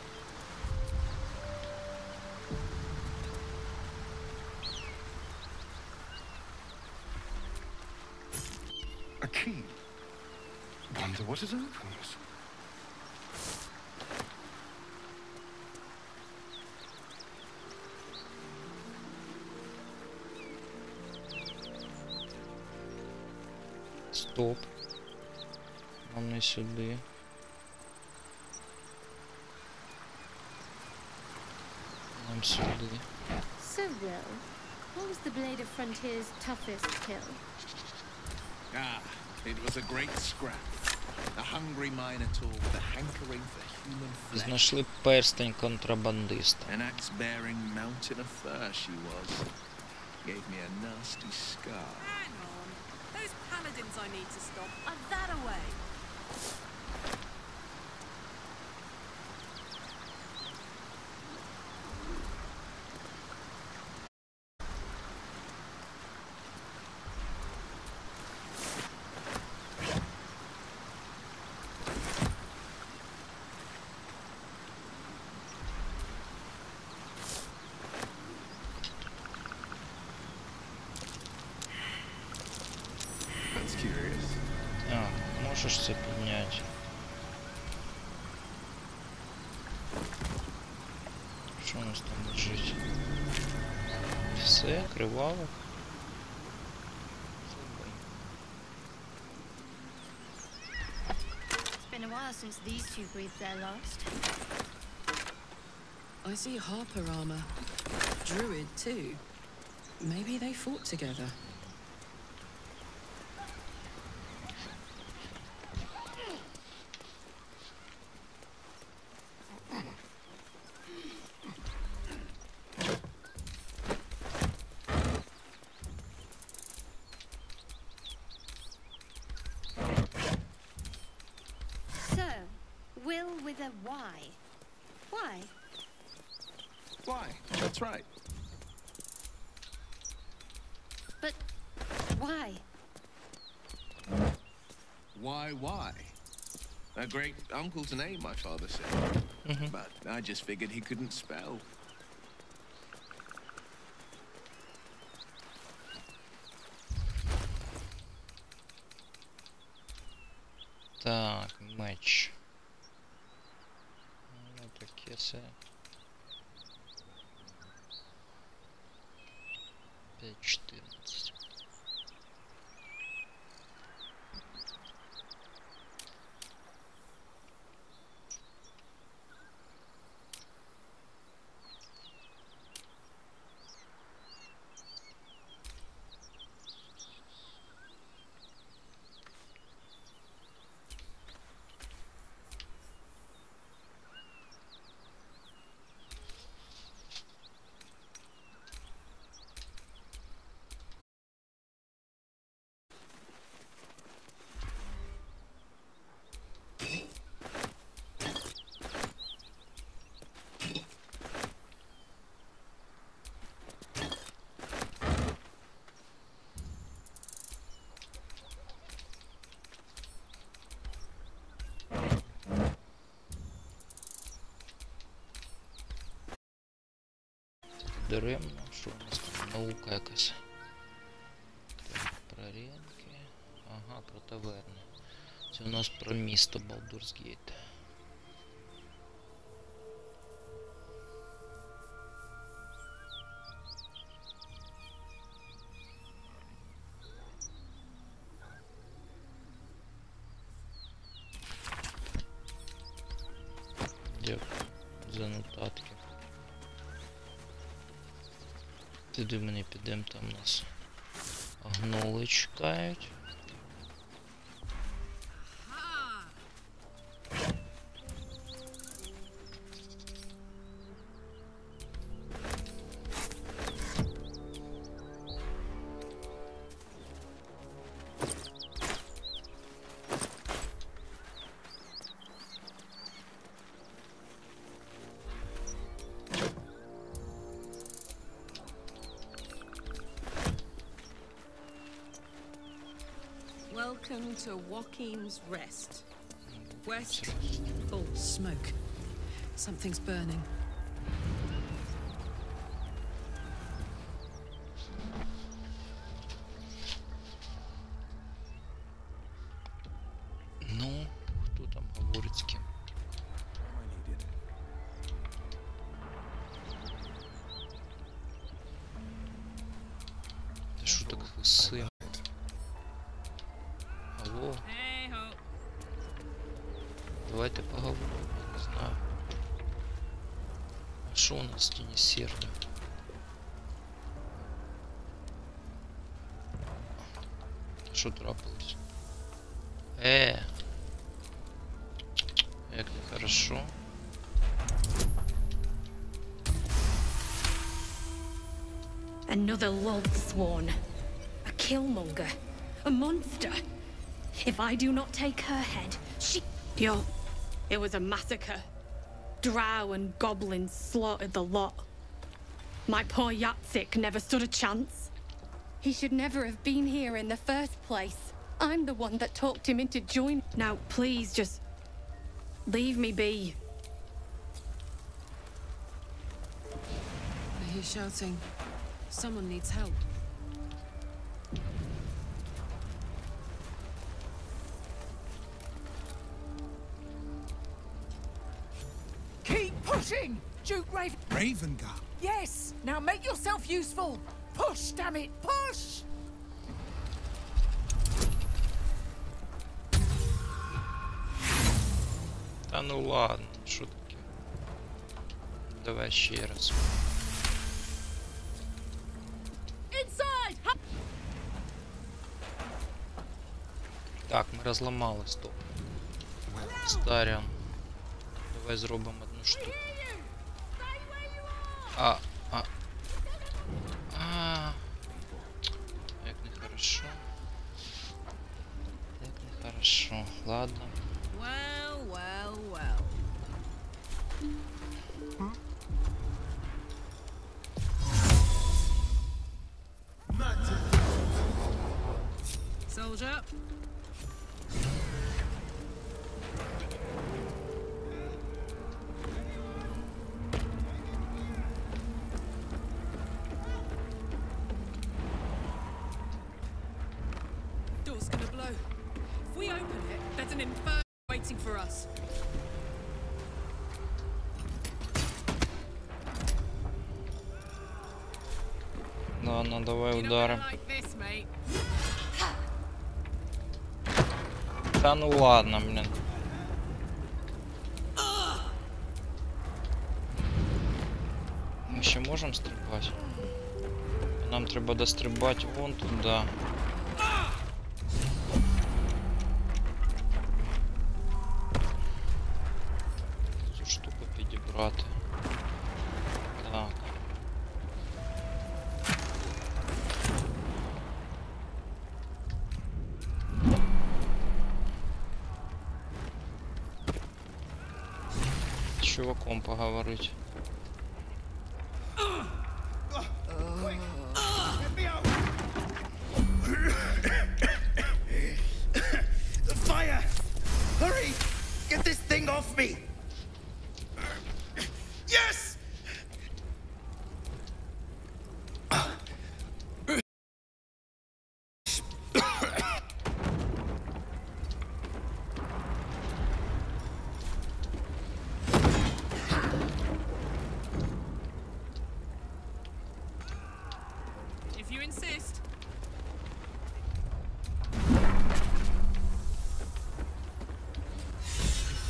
Speaker 3: A key. Wonder what it opens.
Speaker 1: Стоп. Нам не сюди. Нам сюди.
Speaker 6: So, Will, what was the Blade of Frontier's toughest kill?
Speaker 10: Ah, it was a great scrap. A hungry minotaur with a hankering for human flesh.
Speaker 1: Знайшли перстень контрабандиста.
Speaker 10: An axe-bearing mountain of fur she was. Gave me a nasty scar.
Speaker 21: Hang on. Those paladins I need to stop are that away.
Speaker 10: That's curious.
Speaker 1: А, можеш це підняти? Що у нас там лежить? Все, криваво.
Speaker 6: It's been a while since these two breathed their last.
Speaker 21: I see Harper armor. Druid, too. Maybe they fought together.
Speaker 6: So, Will with a Y. Why?
Speaker 10: Why? That's right.
Speaker 6: But why?
Speaker 10: Why? A great uncle's name, my father said. But I just figured he couldn't spell.
Speaker 1: Так, меч. Ну, таке це. 5-14. Даремно, що у нас там наука якась. Так, про ринки. Ага, про таверни. Це у нас про місто Baldur's Gate. Дякую за нотатки. Туди ми не підемо, там нас гноли чекають.
Speaker 21: Welcome to Wakeen's Rest. West. Oh, smoke. Something's burning.
Speaker 1: Ну, хто там говорить з ким? Та що так сильно? Алло? давайте поговоримо, не знаю. А що у нас в тіні сердя? Що трапилось? Як нехорошо.
Speaker 21: Another loathsworn. A killmonger. A monster. If I do not take her head, it was a massacre. Drow and goblins slaughtered the lot. My poor Yatsik never stood a chance. He should never have been here in the first place. I'm the one that talked him into joining. Now, please, just leave me be.
Speaker 9: I hear shouting. Someone needs help.
Speaker 22: Keep pushing, Duke Raven.
Speaker 10: Ravenguard?
Speaker 22: Yes. Now make yourself useful. Push, damn it, push!
Speaker 1: Та ну ладно, що таке? Давай ще раз.
Speaker 22: Inside!
Speaker 1: Так, ми розламали, стоп. Старіон. Давай зробимо одну штуку. Як нехорошо. Як нехорошо. Ладно.
Speaker 21: Well, well, well. Soldier. Door's gonna blow. If we open it, there's an inferno waiting for us.
Speaker 1: Ладно, давай ударим. Та ну ладно, блин. Ми ще можемо стрибати? Нам треба дострибати вон туди. Цю штуку підібрати. Так. З чуваком поговорить.
Speaker 13: Fire! Hurry! Get this thing off me! Yes!
Speaker 21: If you insist.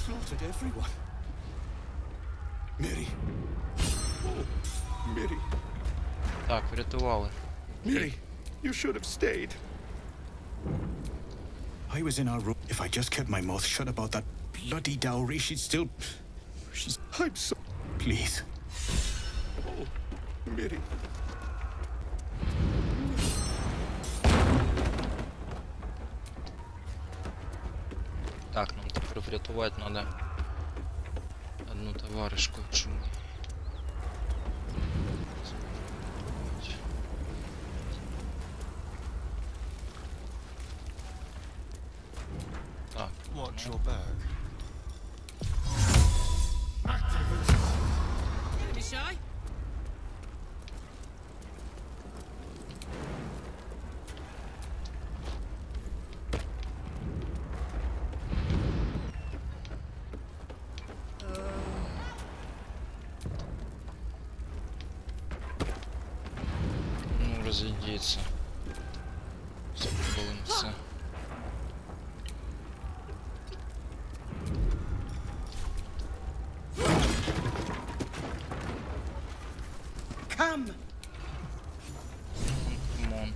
Speaker 18: Slaughtered everyone. Miri. Oh, Miri.
Speaker 1: Так, врятували.
Speaker 18: Miri, you should have stayed. I was in our room. If I just kept my mouth shut about that bloody dowry, she'd still... I'm so... Please. Oh, Miri.
Speaker 1: Так, нам тепер врятувати треба одну товаришку, якщо ми... Так.
Speaker 3: Watch your back.
Speaker 21: Enemy shy?
Speaker 1: Ну, розійдіться. Запалим все.
Speaker 22: Come.
Speaker 1: Камон.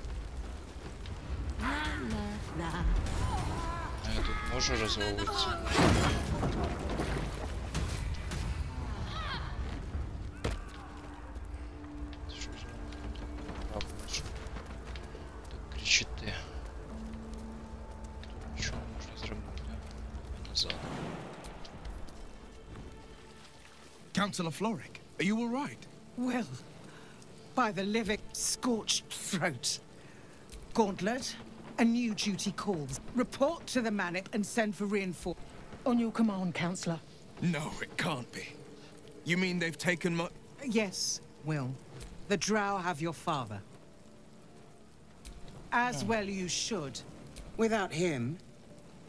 Speaker 1: А я тут можу розвалитися? Що ж так кричите? Тут нічого не можна зробити. Назад.
Speaker 10: Councillor Floric, are you all right?
Speaker 22: Well, by the living scorched throat. Gauntlet, a new duty calls. Report to the Manic and send for reinforcements. On your command, Councillor.
Speaker 10: No, it can't be. You mean they've taken my...
Speaker 22: Yes, Will. The Drow have your father. As well you should. Without him,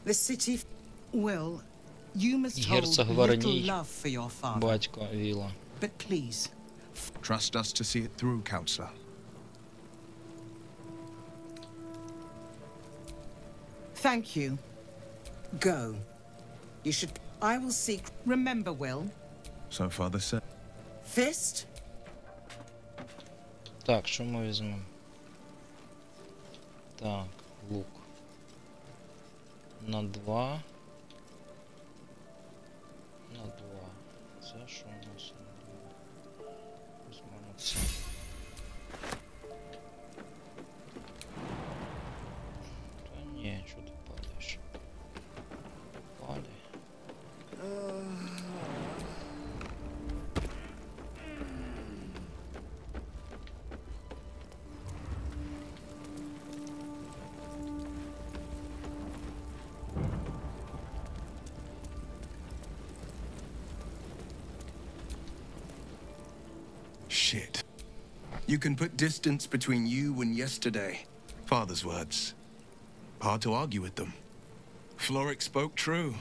Speaker 22: the city... Will, you must hold little love for your father.
Speaker 1: Батько Вілла.
Speaker 22: But please...
Speaker 10: Trust us to see it through, Councillor.
Speaker 22: Thank you. Go. You should... I will seek... Remember, Will.
Speaker 10: So Father said.
Speaker 22: Fist?
Speaker 1: Так, що ми візьмемо? Так, лук. На 2. На 2. Це що у нас? Візьмемо це. Та ні, що ти падаєш? Падай.
Speaker 10: Shit. You can put distance between you and yesterday. Father's words. Hard to argue with them. Floric spoke true.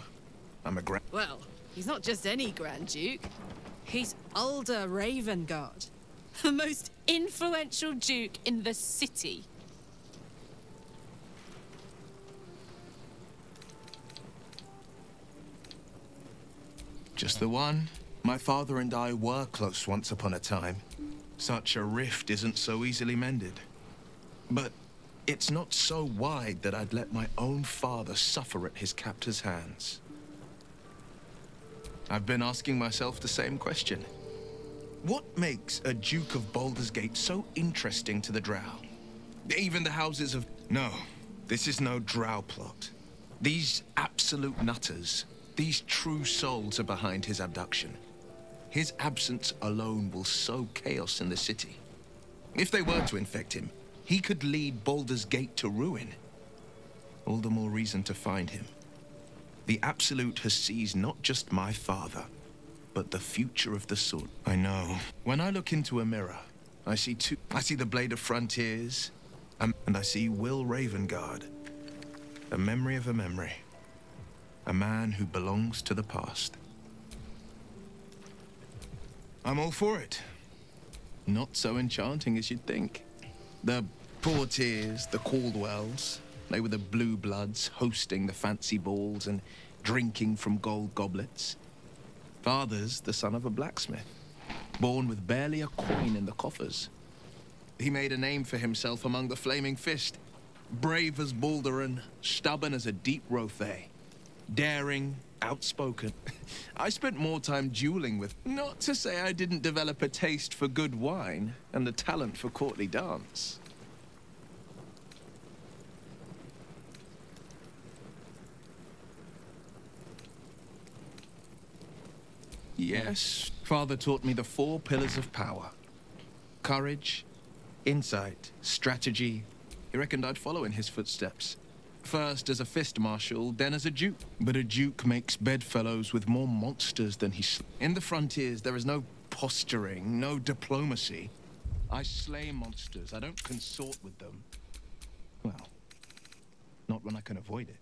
Speaker 10: I'm a grand...
Speaker 21: Well, he's not just any Grand Duke. He's Ulder Ravengard, the most influential duke in the city.
Speaker 10: Just the one. My father and I were close once upon a time. Such a rift isn't so easily mended. But it's not so wide that I'd let my own father suffer at his captor's hands. I've been asking myself the same question. What makes a Duke of Baldur's Gate so interesting to the Drow? Even the houses of... No, this is no Drow plot. These absolute nutters, these true souls are behind his abduction. His absence alone will sow chaos in the city. If they were to infect him, he could lead Baldur's Gate to ruin. All the more reason to find him. The Absolute has seized not just my father, but the future of the sword. I know. When I look into a mirror, I see two. I see the Blade of Frontiers, and I see Will Ravengard. A memory of a memory. A man who belongs to the past. I'm all for it. Not so enchanting as you'd think. The Portiers, the Caldwells, they were the blue bloods hosting the fancy balls and drinking from gold goblets. Father's the son of a blacksmith, born with barely a coin in the coffers. He made a name for himself among the Flaming Fist. Brave as Balduran, stubborn as a deep Rothay. Daring, outspoken. I spent more time dueling with... Not to say I didn't develop a taste for good wine and the talent for courtly dance. Yes, Father taught me the 4 pillars of power. Courage, insight, strategy. He reckoned I'd follow in his footsteps. First as a fist marshal, then as a duke. But a duke makes bedfellows with more monsters than he... In the Frontiers, there is no posturing, no diplomacy. I slay monsters. I don't consort with them. Well, not when I can avoid it.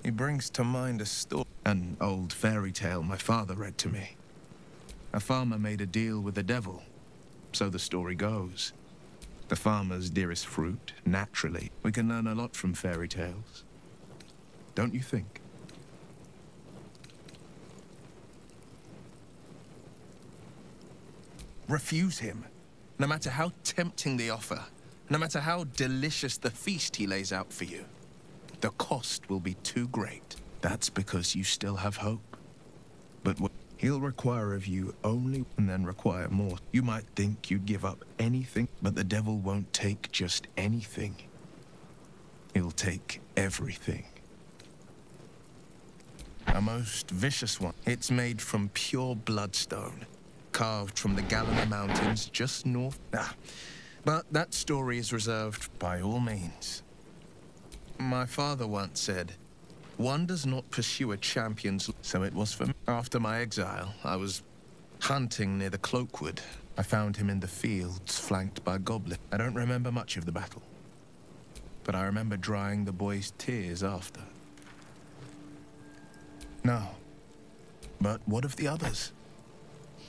Speaker 10: He brings to mind a story, an old fairy tale my father read to me. A farmer made a deal with the devil, so the story goes. The farmer's dearest fruit, naturally. We can learn a lot from fairy tales. Don't you think? Refuse him. No matter how tempting the offer, no matter how delicious the feast he lays out for you, the cost will be too great. That's because you still have hope. But what he'll require of you only and then require more. You might think you'd give up anything, but the devil won't take just anything. He'll take everything. A most vicious one. It's made from pure bloodstone, carved from the Galena Mountains just north. But that story is reserved by all means. My father once said, one does not pursue a champion's... So it was for me. After my exile, I was hunting near the Cloakwood. I found him in the fields, flanked by goblins. I don't remember much of the battle, but I remember drying the boy's tears after. No. But what of the others?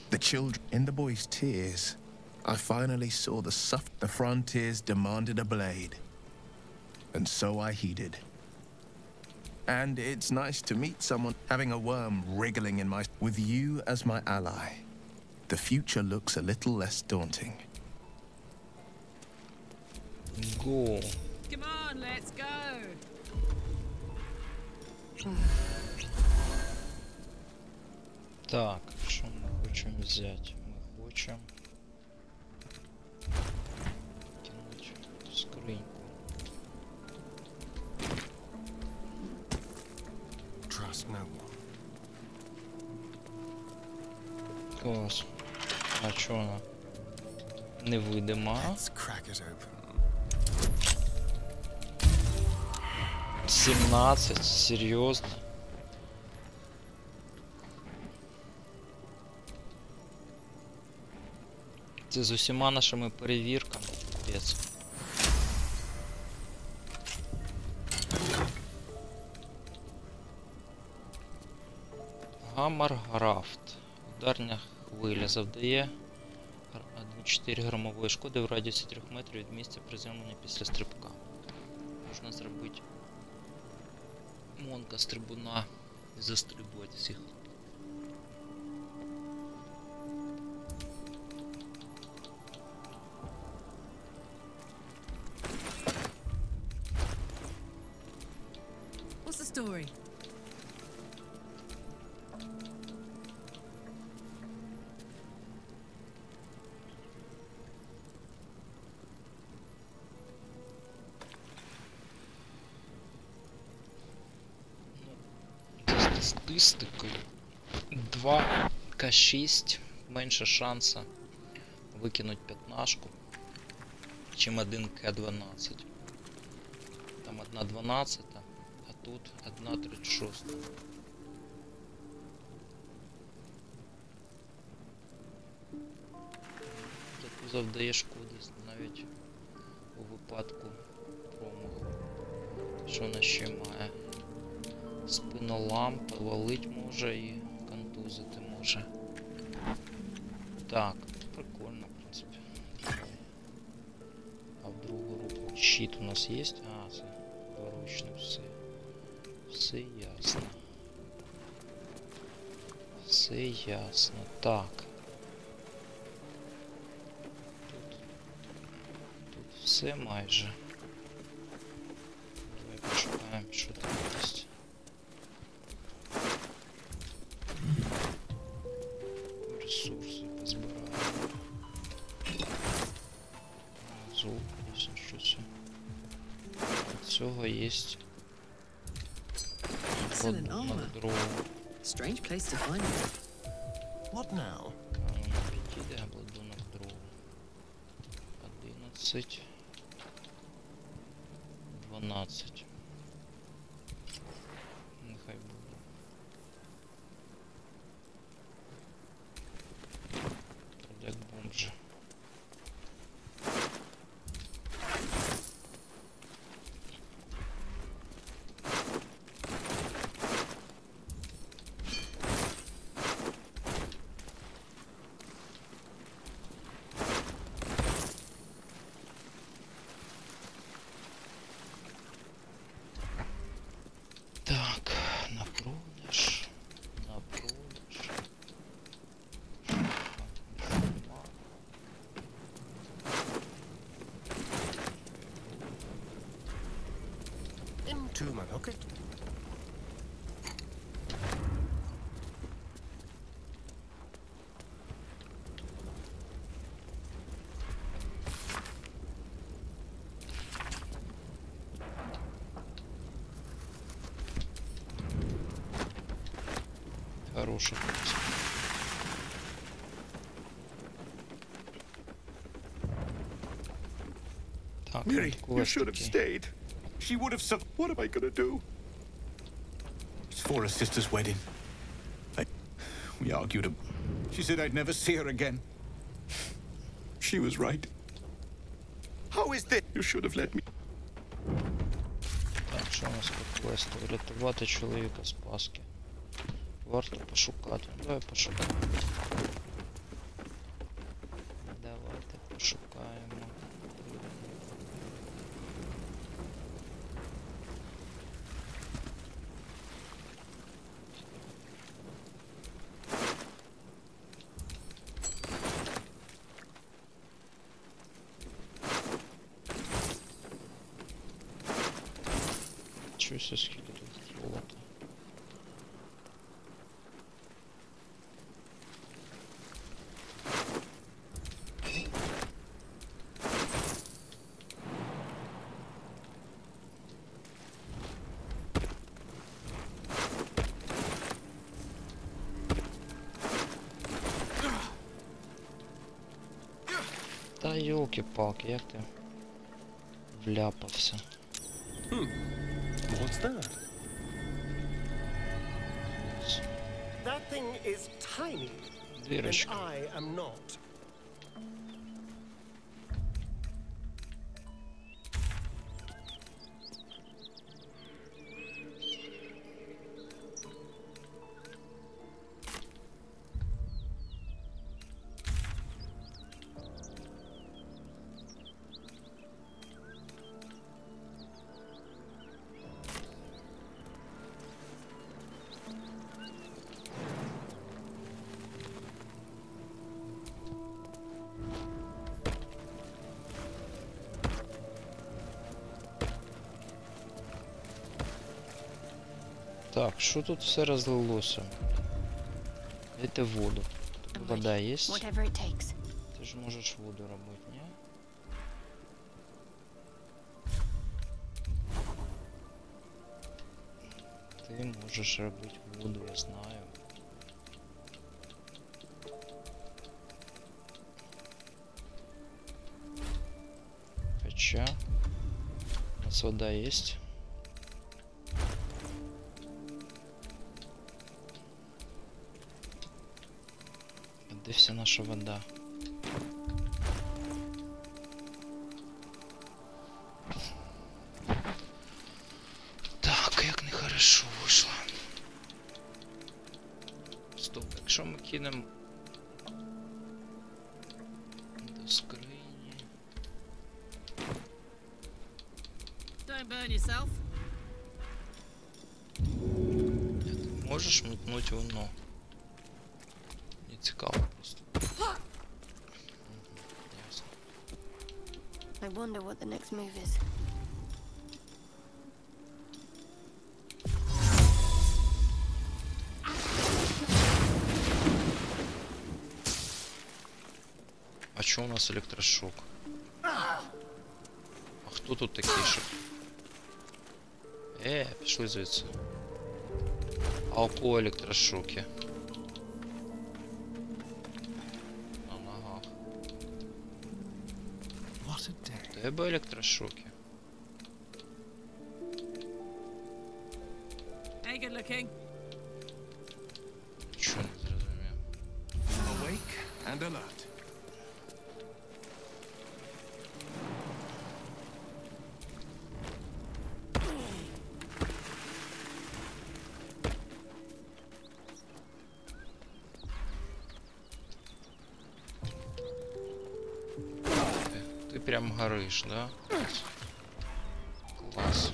Speaker 10: The children. In the boy's tears, I finally saw the The frontiers demanded a blade. And so I heeded. And it's nice to meet someone having a worm wriggling in my... With you as my ally, the future looks a little less daunting.
Speaker 1: Go.
Speaker 21: Come on, let's go.
Speaker 1: Так, що ми хочемо взяти? Ми хочемо кинути в скриньку.
Speaker 3: Trust no one.
Speaker 1: Клас. А чо вона? Невидима. 17, серйозно? Це з усіма нашими перевірками, капець. Гаммар-графт. Ударня хвиля завдає 4 громової шкоди в радіусі 3 метрів від місця приземлення після стрибка. Можна зробити монка з трибуна і застрибувати всіх.
Speaker 21: What's the story?
Speaker 1: Статистикою 2К6 менше шанса викинуть п'ятнашку, чим 1К12. Там 1/12, а тут 1/36. Таку завдає шкоди навіть у випадку промаху. Що вона ще має? Спинолам, повалить може і контузити може. Так, прикольно, в принципі. А в другу руку щит у нас є? А, це дворучно все. Все ясно. Все ясно. Так. Тут все майже. Давай почекаємо, що там є. Ресурси позбираємо. Зуб, якщо щось. Від цього є обладунок другого.
Speaker 21: Strange place to find it.
Speaker 3: What now?
Speaker 1: Підійде обладунок другого. 11. 12. Нехай буде. Як бомжи.
Speaker 2: to my pocket.
Speaker 1: Хороший.
Speaker 2: Miri, you should have stayed. She would have What am I gonna do?
Speaker 18: It's for her sister's wedding. We argued. She said I'd never see her again. She was right.
Speaker 2: How is this?
Speaker 18: You should have let me.
Speaker 1: Так, що у нас по квесту? Врятувати чоловіка з паски. Варто пошукати. Давай пошукаємо. Давайте пошукаємо. Чуся, скільки тут золота. Та ёлки-палки, як ти вляпався?
Speaker 2: What's that? That thing is tiny, and I am not.
Speaker 1: Так, що тут все розлилося? Дайте воду. Вода є? Ти ж можеш воду робити, ні? Ти можеш робити воду, я знаю. Хоча... У нас вода есть. Де вся наша вода? Так, як нехорошо вийшло. Стоп, якщо ми кинемо до скрині.
Speaker 21: Don't burn yourself.
Speaker 1: Можеш метнуть воно? Не цікаво просто. Ясно.
Speaker 6: I wonder what the next move is.
Speaker 1: А чё у нас электрошок? А хто тут такий, що? Пішли звідси. А у кого електрошоки? На ногах. У тебе електрошоки?
Speaker 21: Hey, good looking.
Speaker 1: Чё не зрозумів?
Speaker 10: Awake and alert.
Speaker 1: Ты прям горишь, да? Класс.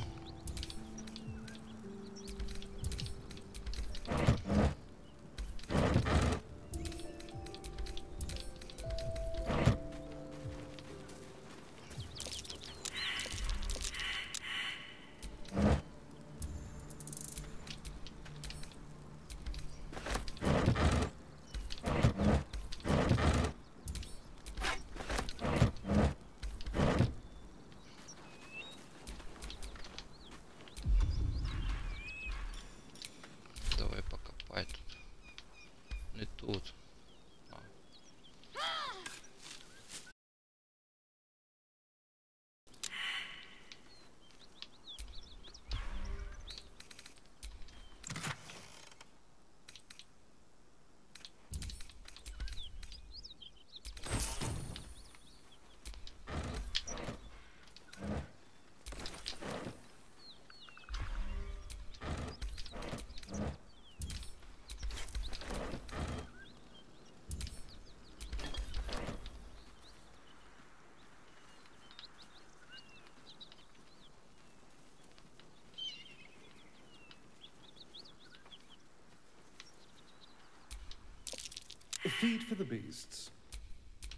Speaker 3: Feed for the beasts.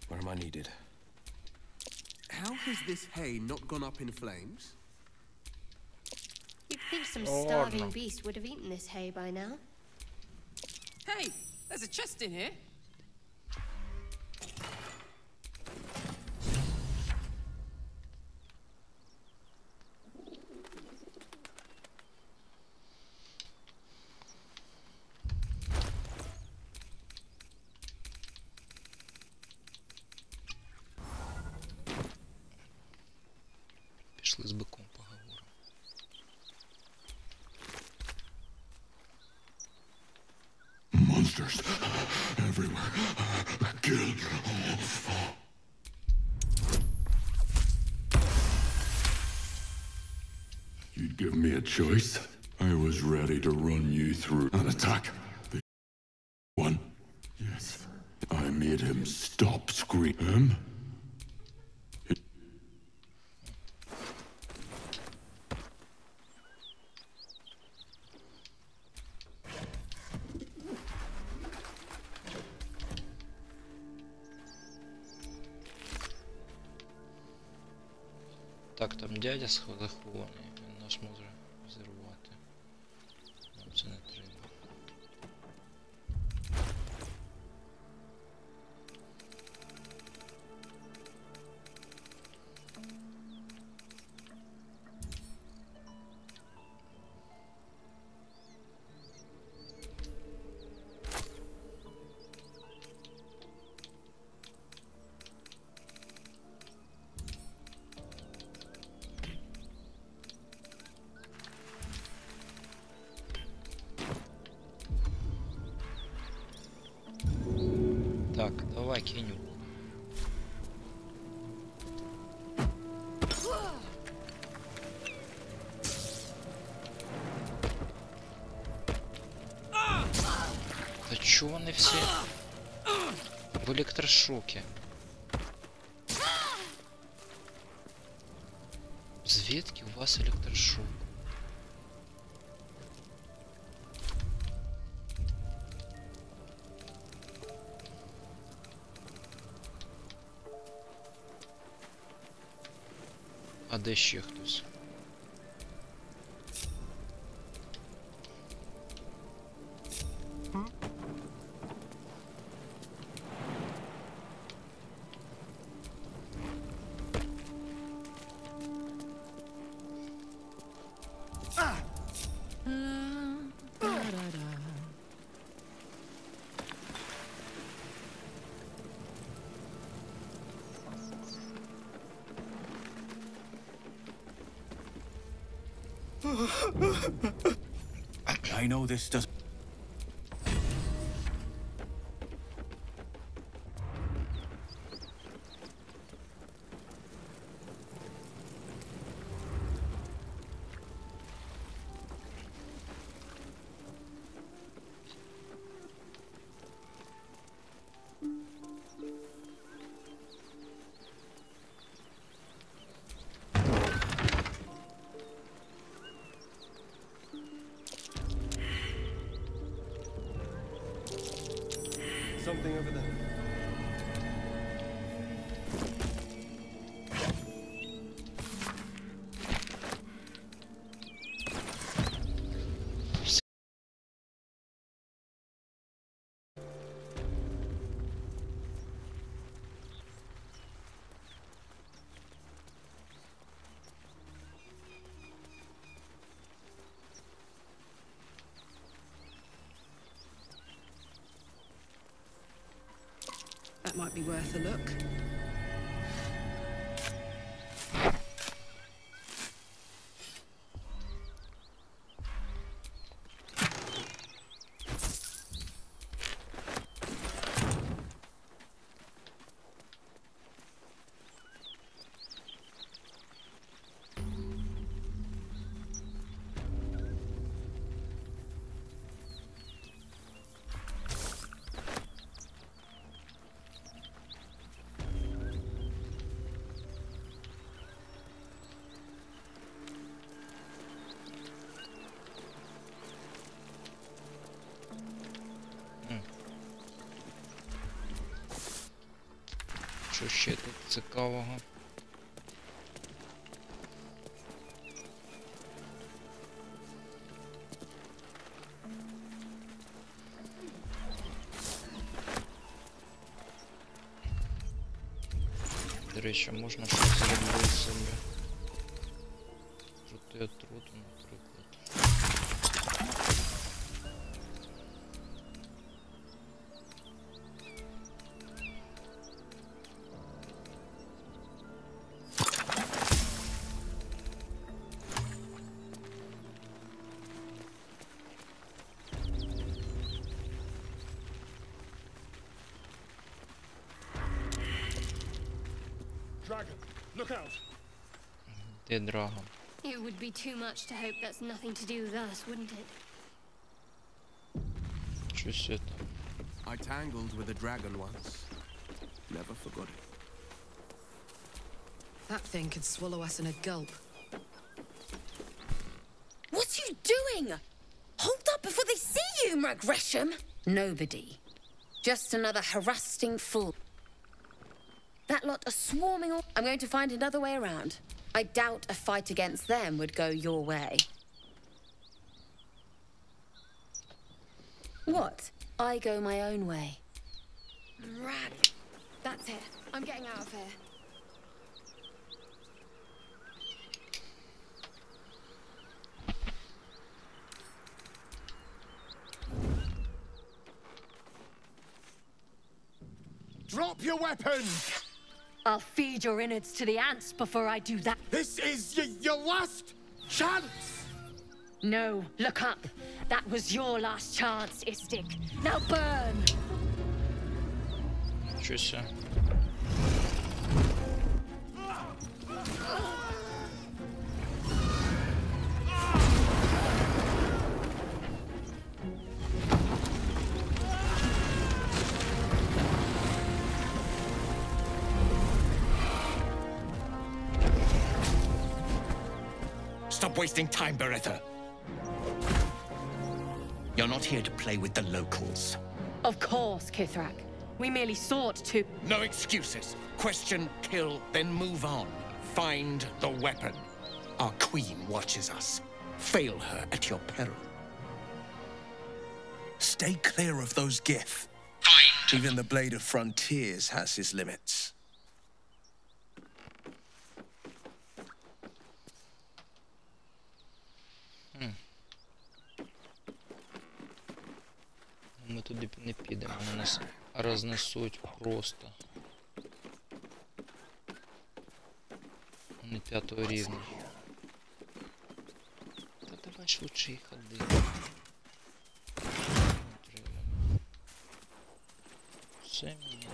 Speaker 4: Where am I needed?
Speaker 8: How has this hay not gone up in flames?
Speaker 15: You'd think some starving beast would have eaten this hay by now.
Speaker 21: Hey, there's a chest in here.
Speaker 1: Пішли з биком поговоримо.
Speaker 3: Monsters everywhere. Kill. You'd give me a choice. I was ready to run you through an attack. The one. Yes. I made him stop screaming.
Speaker 1: Так, там дядя захований, він нас може зірвати. Нам це не треба. Так, давай кинь. Да чё вони всі в електрошокі? Звідки у вас електрошок? А де ще хтось?
Speaker 18: I know this doesn't...
Speaker 3: Something over there.
Speaker 21: That might be worth a look.
Speaker 1: Що ще тут цікавого? До речі, можна щось зробити собі. Жути отруту, наприклад.
Speaker 2: Dragon, look out!
Speaker 1: Де драгон?
Speaker 15: It would be too much to hope that's nothing to do with us, wouldn't it?
Speaker 1: Щось це.
Speaker 8: I tangled with a dragon once. Never forgot it.
Speaker 9: That thing could swallow us in a gulp.
Speaker 14: What are you doing? Hold up before they see you, Gresham. Nobody. Just another harassing fool. That lot are swarming all... I'm going to find another way around. I doubt a fight against them would go your way. What? I go my own way.
Speaker 15: Rag. That's it. I'm getting out of here.
Speaker 2: Drop your weapons!
Speaker 6: I'll feed your innards to the ants before I do that.
Speaker 2: This is your last chance!
Speaker 6: No, look up. That was your last chance, Istik. Now burn!
Speaker 1: Щось це.
Speaker 17: Stop wasting time, Beretta. You're not here to play with the locals.
Speaker 6: Of course, Kithrak. We merely sought to...
Speaker 17: No excuses. Question, kill, then move on. Find the weapon. Our queen watches us. Fail her at your peril.
Speaker 10: Stay clear of those gith. Even the Blade of Frontiers has his limits.
Speaker 1: Ми туди не підемо, вони нас рознесуть просто. Не 5-го рівня. Та давай швидше їх ходи. Все мені.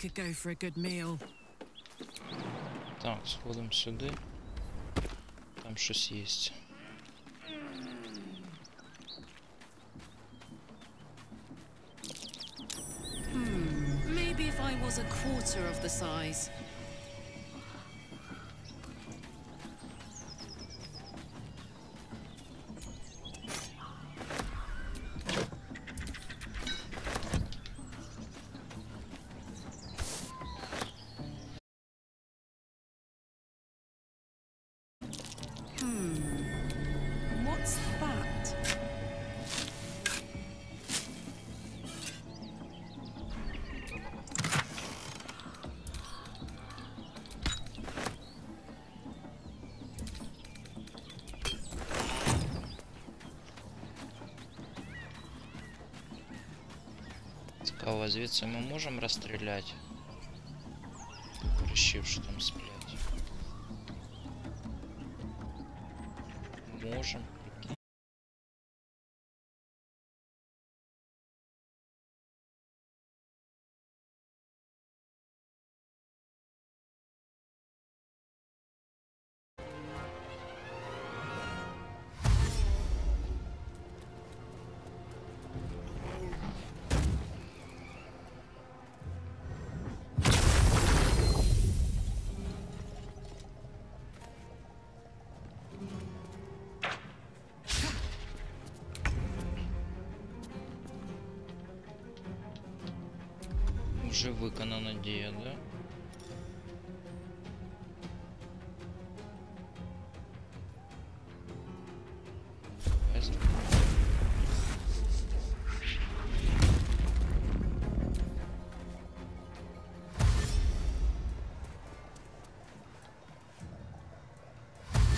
Speaker 9: Could go for a good meal.
Speaker 1: Так, сходимо сюди. Там щось є.
Speaker 9: Maybe if I was a quarter of the size. What's that?
Speaker 1: Цікаво, звідси ми можемо розстріляти? Решив, що там сплять. Можем. Уже виконана дія, да?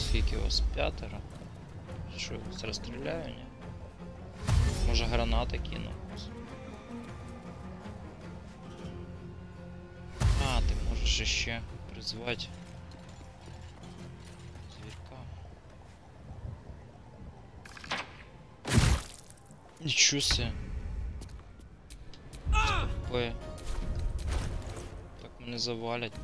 Speaker 1: Скільки у вас? 5? Що, розстріляю, ні? Може граната кину? А, ти можеш ще призвати звірка. Нічого себе. П. Так мене завалять тут.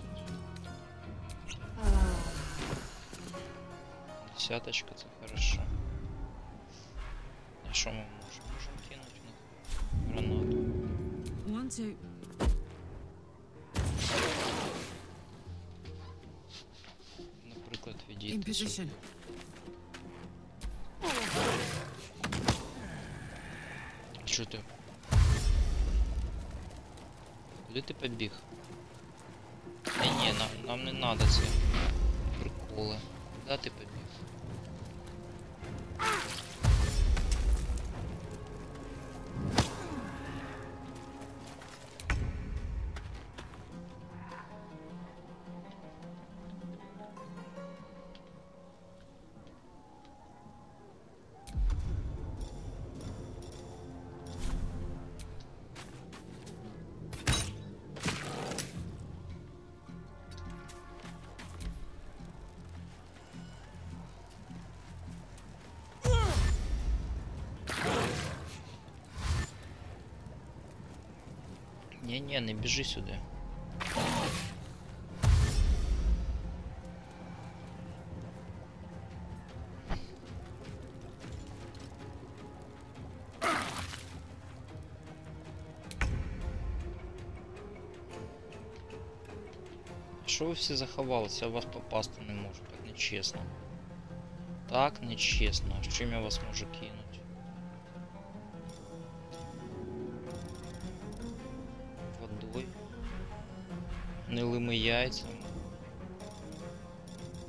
Speaker 1: Десяточка, це хорошо. А що ми можемо? Можемо кинути на гранату. Наприклад, відійти сюди. Що ти? Куди ти побіг? Ні, нам не надо це приколи. Куди ти побіг? Ні, не біжи сюди. Що ви всі заховалися? Я вас попасти не можу, так нечесно. Так нечесно. З чим я вас можу кинути? Гнилими яйцями.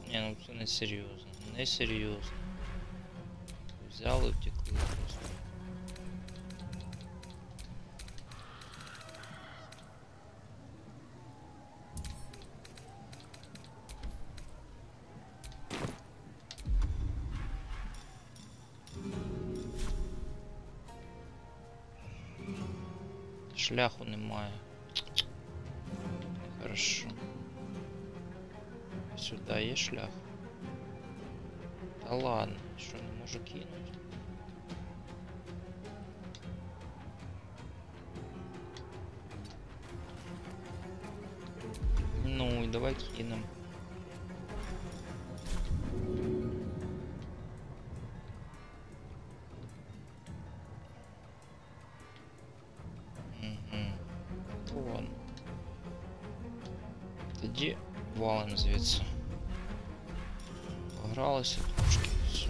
Speaker 1: Ні, ну це не серйозно. Не серйозно. Взяли, втекли просто. Шляху немає. Хорошо. Сюда є шлях? Та ладно, що не можу кинути? Ну і давай кинем. Тоді валим звідси. Погралися трошки, все.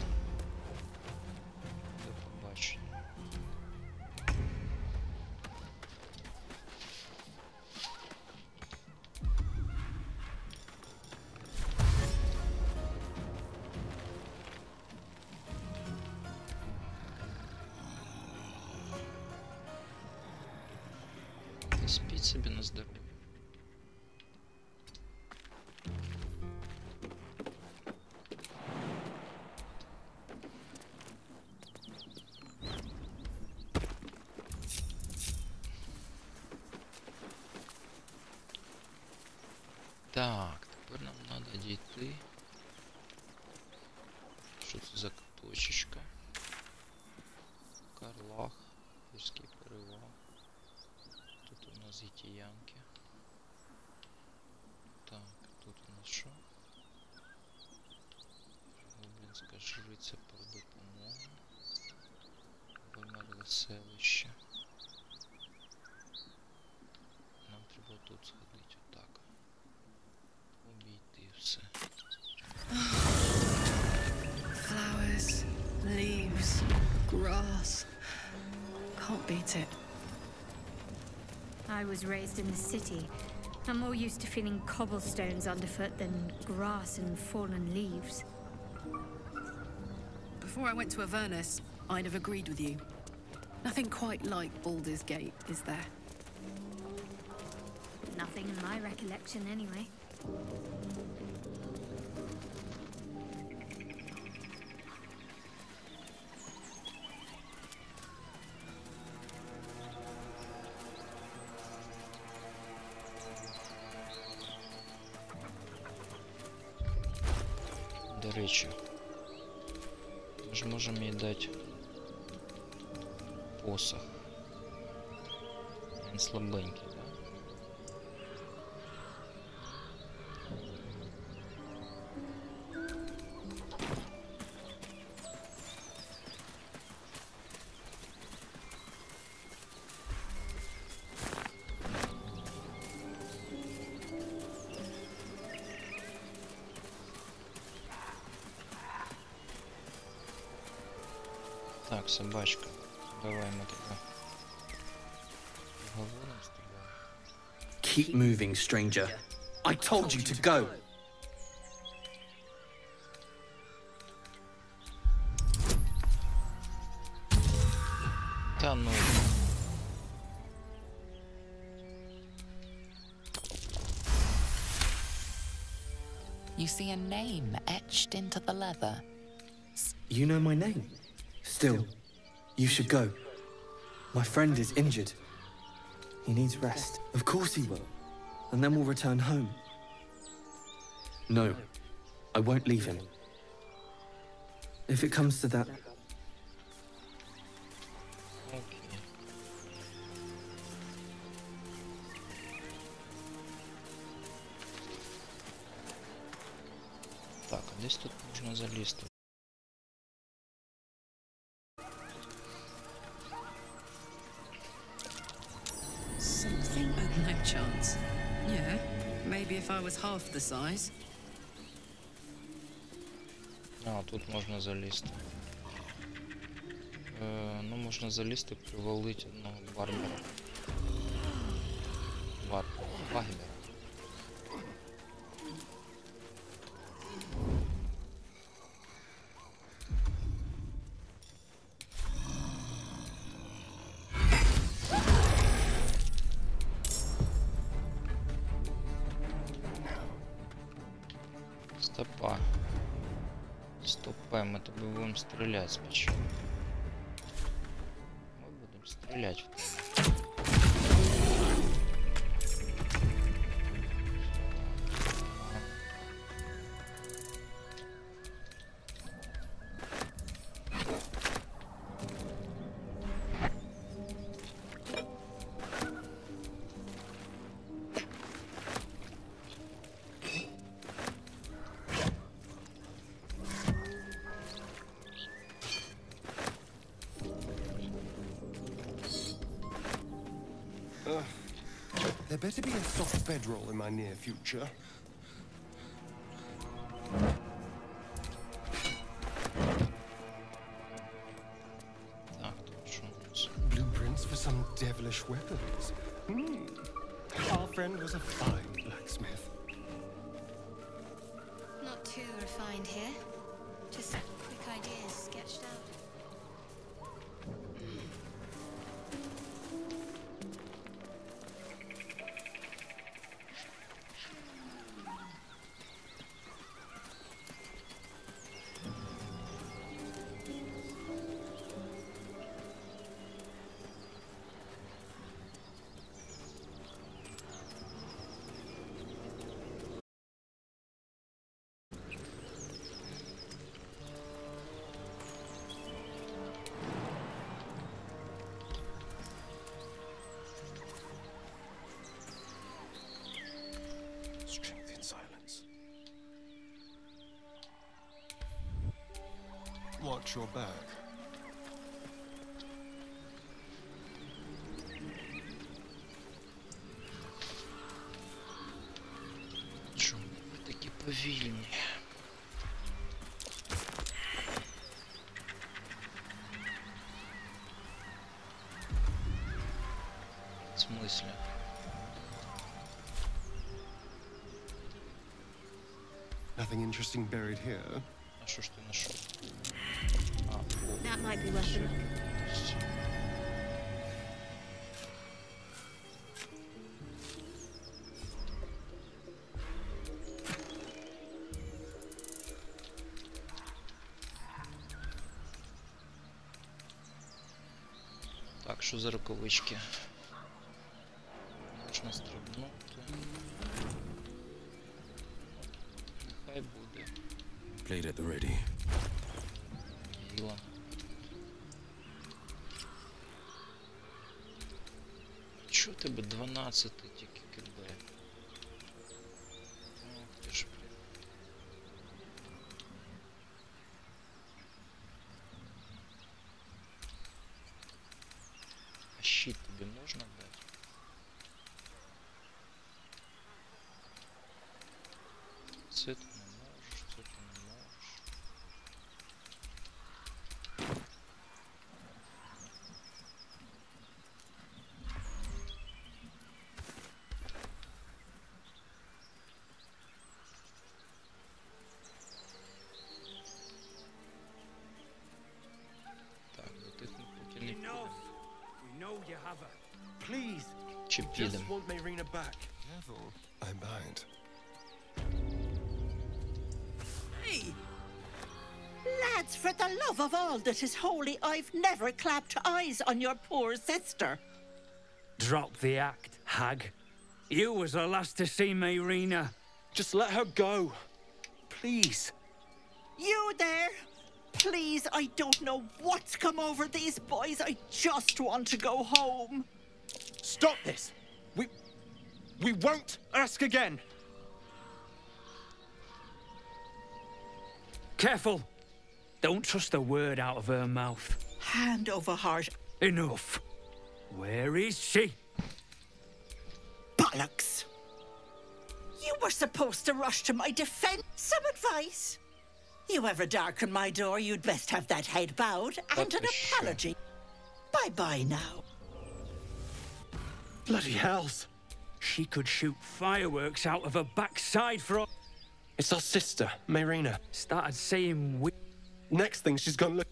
Speaker 1: До побачення. Спіть собі на здоров'я. Так, тепер нам треба дійти. Що це за точечка? Карлах, гірський перевал. Тут у нас Гіїтянки. Так, тут у нас що? Гоблінська жриця про допомогу. Вимерле селище. Нам треба тут сходити отак. Обійти все.
Speaker 5: Flowers, leaves, grass. Can't beat it.
Speaker 12: I was raised in the city. I'm more used to feeling cobblestones underfoot than grass and fallen leaves.
Speaker 9: Before I went to Avernus, I'd have agreed with you. Nothing quite like Baldur's Gate, is there?
Speaker 12: Nothing in my recollection, anyway.
Speaker 1: До речі, ми ж можемо їй дати посох. Він слабенький, да? Так, собачка. Давай мы тогда поговорим с тобой.
Speaker 20: Keep moving, stranger. I told you to go.
Speaker 1: Да ну.
Speaker 5: You see a name etched into the leather.
Speaker 20: You know my name? Still, you should go. My friend is injured. He needs rest. Of course he will. And then we'll return home. No, I won't leave him. If it comes to that...
Speaker 1: Так, десь тут можна залізти.
Speaker 9: Something? No chance. Yeah, maybe if I was half the size.
Speaker 1: А, тут можна залізти. Ну, можна залізти, привалити одного варвара. Вагбера. Стопа. Стопай, мы тобой будем стрелять сначала. Мы будем стрелять в тебя.
Speaker 2: There better be a soft bedroll in my near future. Blueprints for some devilish weapons. Our friend was a fine blacksmith.
Speaker 15: Not too refined here. Just quick ideas sketched out.
Speaker 2: Strength in silence. Watch your back.
Speaker 1: Чому ви такі повільні? В смысле?
Speaker 2: Nothing interesting buried here.
Speaker 1: А що ж ти знайшов?
Speaker 12: That might be worth a look.
Speaker 1: Так, що за рукавички? Можна стрибнути. Нехай буде.
Speaker 4: Blade at the ready.
Speaker 1: Віллом. Чого тебе 12 тільки КБ? Ох ти ж, блін. А щит тобі можна дати? Це ти не можеш, це ти не можеш. Так, до тих ми поки не підемо.
Speaker 17: We know you have her. Please,
Speaker 1: Чи
Speaker 17: just
Speaker 1: підемо?
Speaker 17: want Mayrina back.
Speaker 2: Careful, I'm bind.
Speaker 16: Hey! Lads, for the love of all that is holy, I've never clapped eyes on your poor sister.
Speaker 19: Drop the act, hag. You was the last to see Mayrina.
Speaker 17: Just let her go. Please.
Speaker 16: You there? Please, I don't know what's come over these boys. I just want to go home.
Speaker 17: Stop this! We won't ask again.
Speaker 19: Careful. Don't trust a word out of her mouth.
Speaker 16: Hand over heart.
Speaker 19: Enough. Where is she?
Speaker 16: Bollocks! You were supposed to rush to my defense. Some advice? You ever darken my door, you'd best have that head bowed and an apology. Bye-bye now.
Speaker 17: Bloody hells.
Speaker 19: She could shoot fireworks out of her backside for all...
Speaker 17: It's our sister, Mayrina.
Speaker 19: Started saying we...
Speaker 17: Next thing, she's gone look...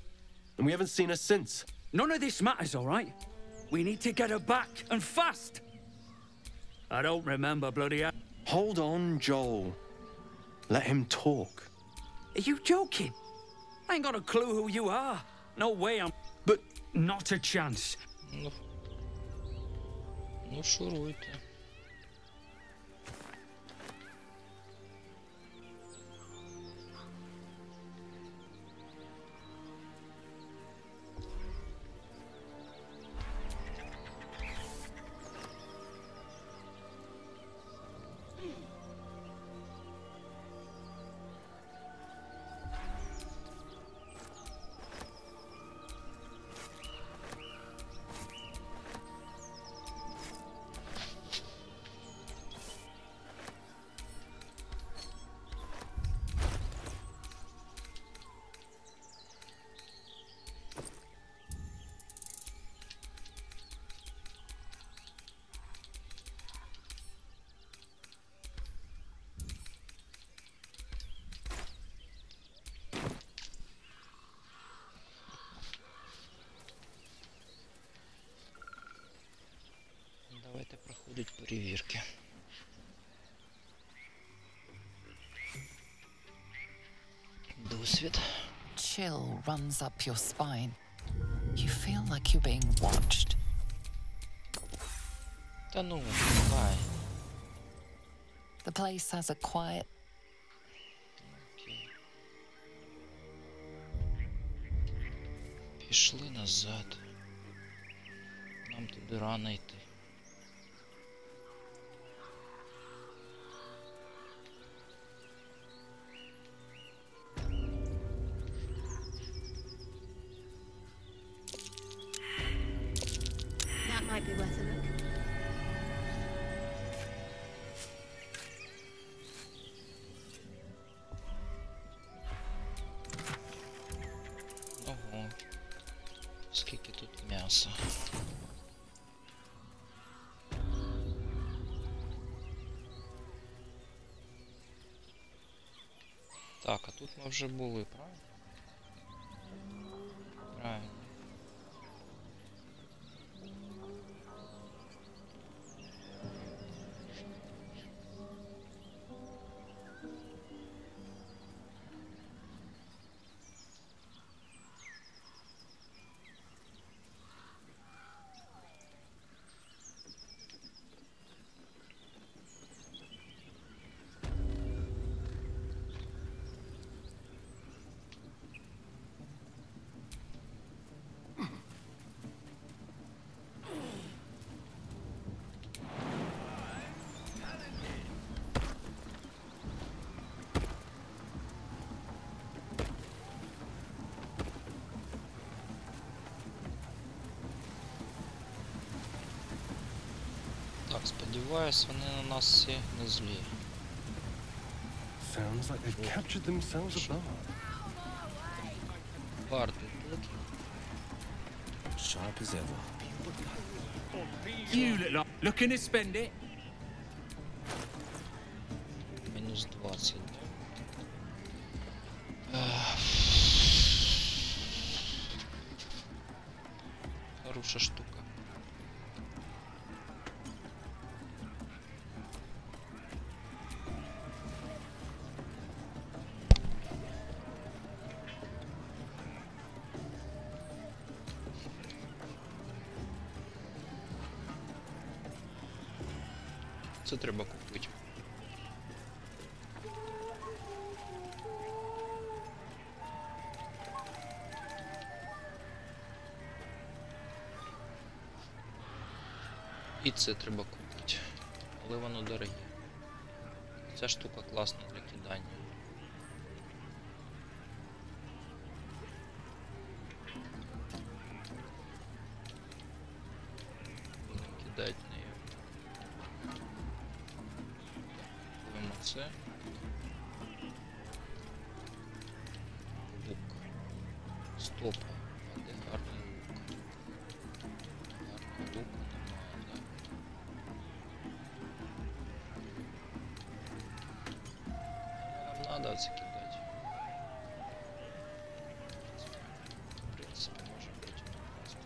Speaker 17: And we haven't seen her since.
Speaker 19: None of this matters, all right? We need to get her back, and fast! I don't remember, bloody hell.
Speaker 17: Hold on, Joel. Let him talk.
Speaker 19: Are you joking? I ain't got a clue who you are. No way I'm...
Speaker 17: But...
Speaker 19: Not a chance.
Speaker 1: Ну, шуруйте. Давайте проходить перевірки. Досвід.
Speaker 5: Chill runs up your spine. You feel like you're being watched.
Speaker 1: Та ну, давай.
Speaker 5: The place has a quiet...
Speaker 1: Пішли назад. Нам туди рано йти.
Speaker 12: That might be worth a look.
Speaker 1: Ого. Скільки тут м'яса. вже були, правильно? Правильно. Так, сподіваюсь, вони на нас всі не злі.
Speaker 2: Sounds like they've captured themselves a bar.
Speaker 1: Бард Альфіра.
Speaker 4: Sharp as ever.
Speaker 17: You looking to spend it?
Speaker 1: Мінус 20. Хороша штука. Це треба купити. І це треба купити. Але воно дороге. Ця штука класна для кидання. Кидать нею. Купуємо це. Лук. Стоп. А де гарний лук? Гарний лук. Надо це кидати. В принципі, може бути просто.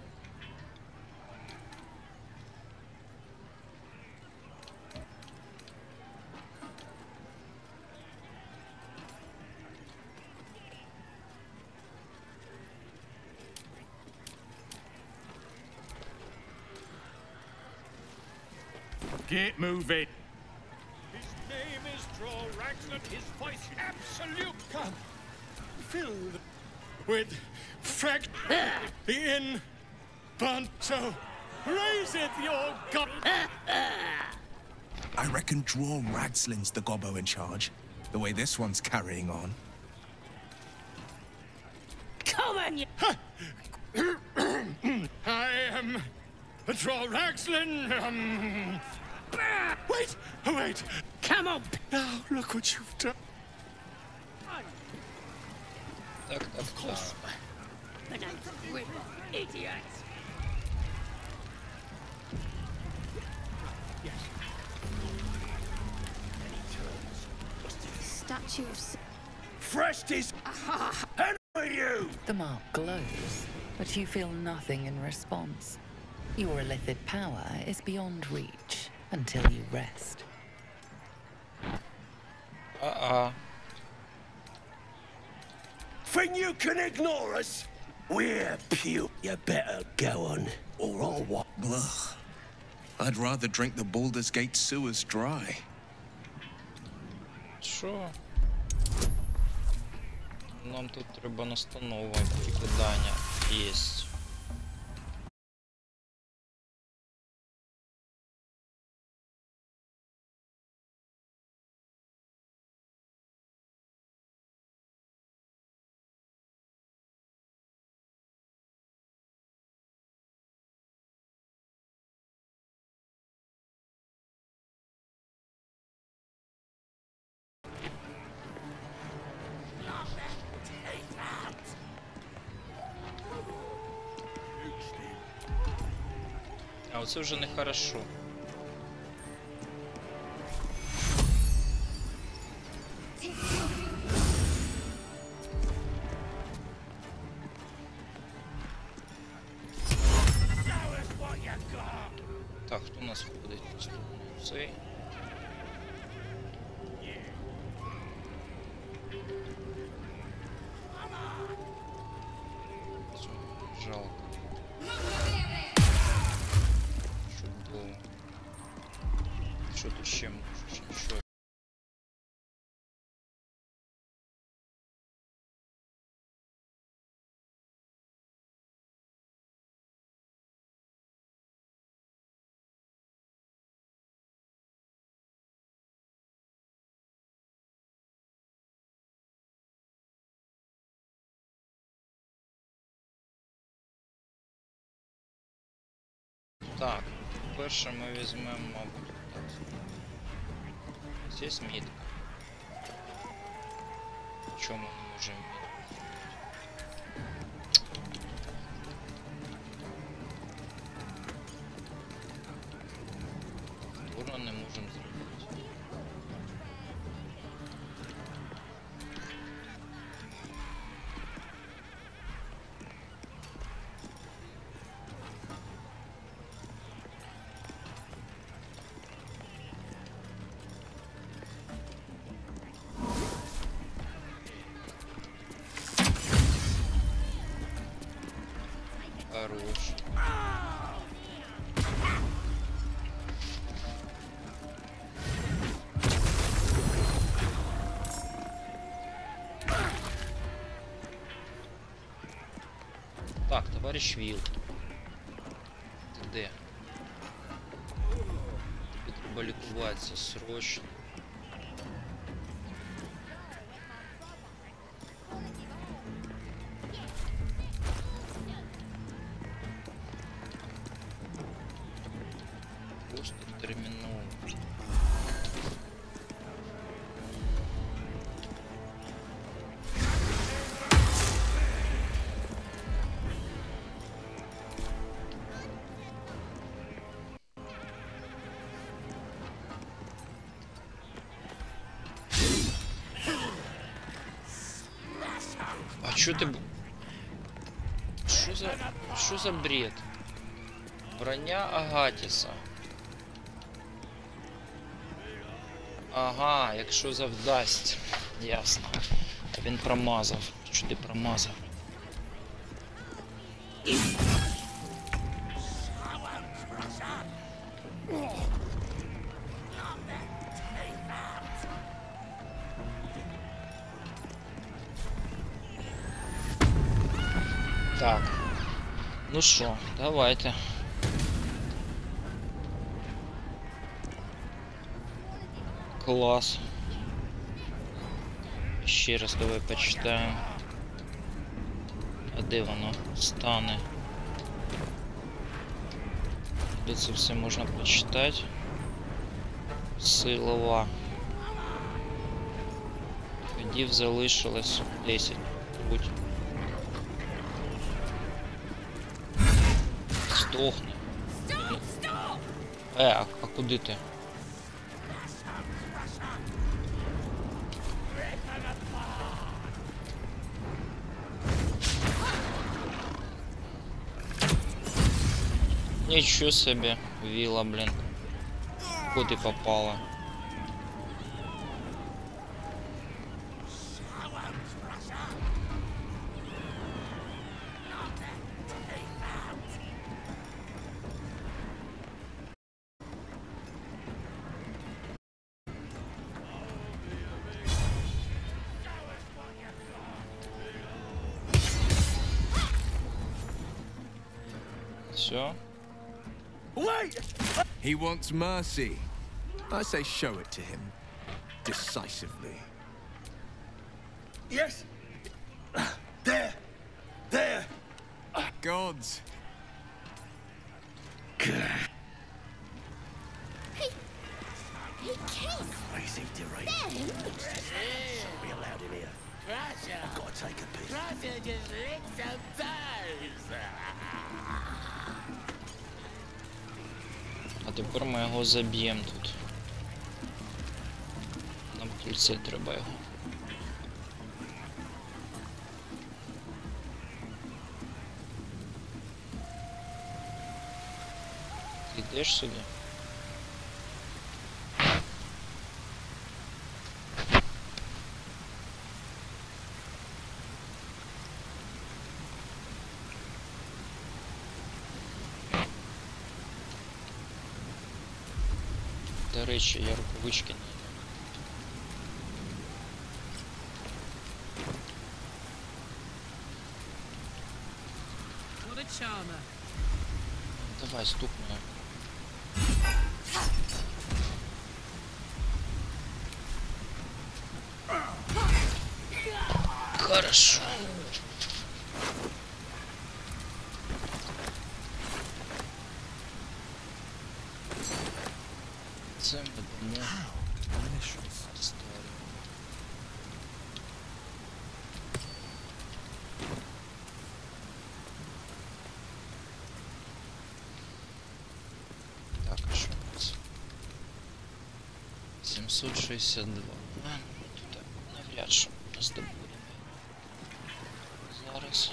Speaker 17: Get moving.
Speaker 13: His name is Рафаелем, his voice absolute. Come, filled with frack in Banto. Raiseth your god.
Speaker 10: I reckon Draw Ragslin's the gobbo in charge, the way this one's carrying on.
Speaker 13: Come on, you. I am Draw Ragslin. Wait, wait. Come on. Now look what you've done.
Speaker 1: Так,
Speaker 13: Of course. But I'm idiot. Yes.
Speaker 12: Statue of...
Speaker 13: Fresh is. And for you.
Speaker 5: The mark glows, but you feel nothing in response. Your illithid power is beyond reach until you rest.
Speaker 13: Think you can ignore us? We're puke. You better go on, or I'll what?
Speaker 10: Ugh. I'd rather drink the Baldur's Gate sewers dry.
Speaker 1: Що? Нам тут треба настанова прикидання. Єсть. А оце вже не хорошо. Так, хто у нас входить наступний? Цей. Жалко. Чудово. Що тут ще можеш? Нічого. Так, перше ми візьмемо, мабуть, так. Здесь мітка. Чому ми не можемо мітку? Дурно не можемо зробити. Хорош. Так, товарищ Вилл. Ты где? Тебе треба лікуватися срочно. Просто терміново. А чё ты... Что за бред? Броня Агатіса. Ага, якщо завдасть. Ясно. Він промазав. Що ти промазав? Так. Ну що, давайте. Клас. Ще раз давай почитаємо. А де воно стане? Де це все можна почитати? Силова. Ходів залишилось 10. Будь. Здохни. А куди ти? Ничего себе, Вилла, блин. Куда ты попала? Все.
Speaker 10: He wants mercy. I say show it to him. Decisively.
Speaker 13: Yes! There! There!
Speaker 10: Gods!
Speaker 15: Hey, Keith!
Speaker 13: Crazy deranged. Shouldn't be allowed in here. I've got to take a piss.
Speaker 15: Just lick sometimes.
Speaker 1: А тепер ми його заб'ємо тут. Нам кільце треба його. Ти йдеш сюди? До речі, я рукавички не маю. Давай, стукну. Хорошо. Це буде історія. Так, а що у нас? 762. Так, навряд чи ми здобудемо. Зараз.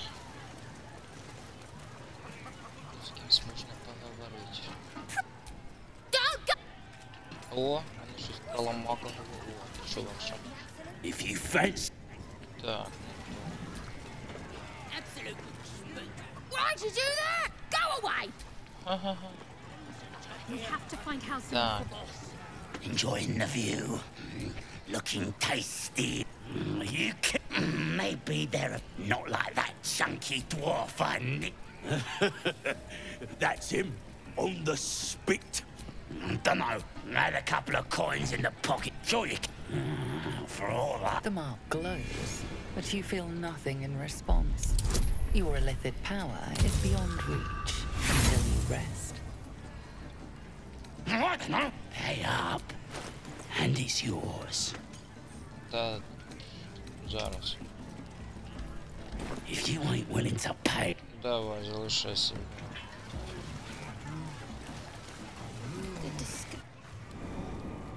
Speaker 1: З кимось можна поговорити. О, вони щось проламака голову. Що ваше?
Speaker 13: If you fancy.
Speaker 1: Так,
Speaker 14: Why'd you do that? Go away!
Speaker 12: We have to find house
Speaker 1: Так.
Speaker 13: Enjoying the view. Looking tasty. You can... Maybe they're not like that chunky dwarf I That's him. On the spit. Dunno. Had a couple of coins in the pocket. Sure you can. For all that.
Speaker 5: The mark glows, but you feel nothing in response. Your illithid power is beyond reach until you rest.
Speaker 13: I don't know. Pay up. And it's yours.
Speaker 1: Та зараз.
Speaker 13: If you ain't willing to pay.
Speaker 1: Давай, залишайся.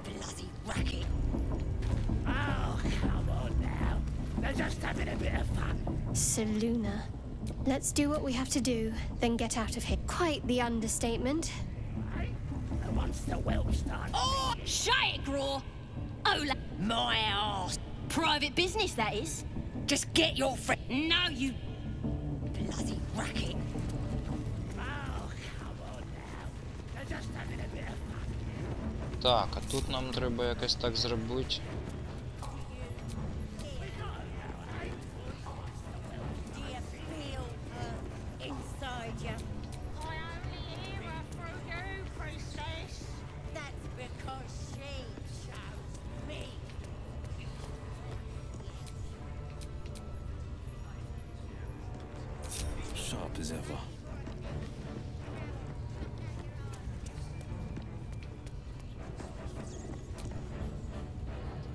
Speaker 13: Bloody racket. Oh, come on now. They're just having a bit of fun.
Speaker 12: Seluna. Let's do what we have to do, then get out of here. Quite the understatement.
Speaker 13: Once the Welsh start.
Speaker 15: Oh, shut it, Graw! Oh, my ass. Private business, that is. Just get your friend. No, you
Speaker 13: bloody racket. Oh, come on now. They're just having a bit of fun.
Speaker 1: Так, а тут нам треба якось так зробити.
Speaker 4: Sharp as ever.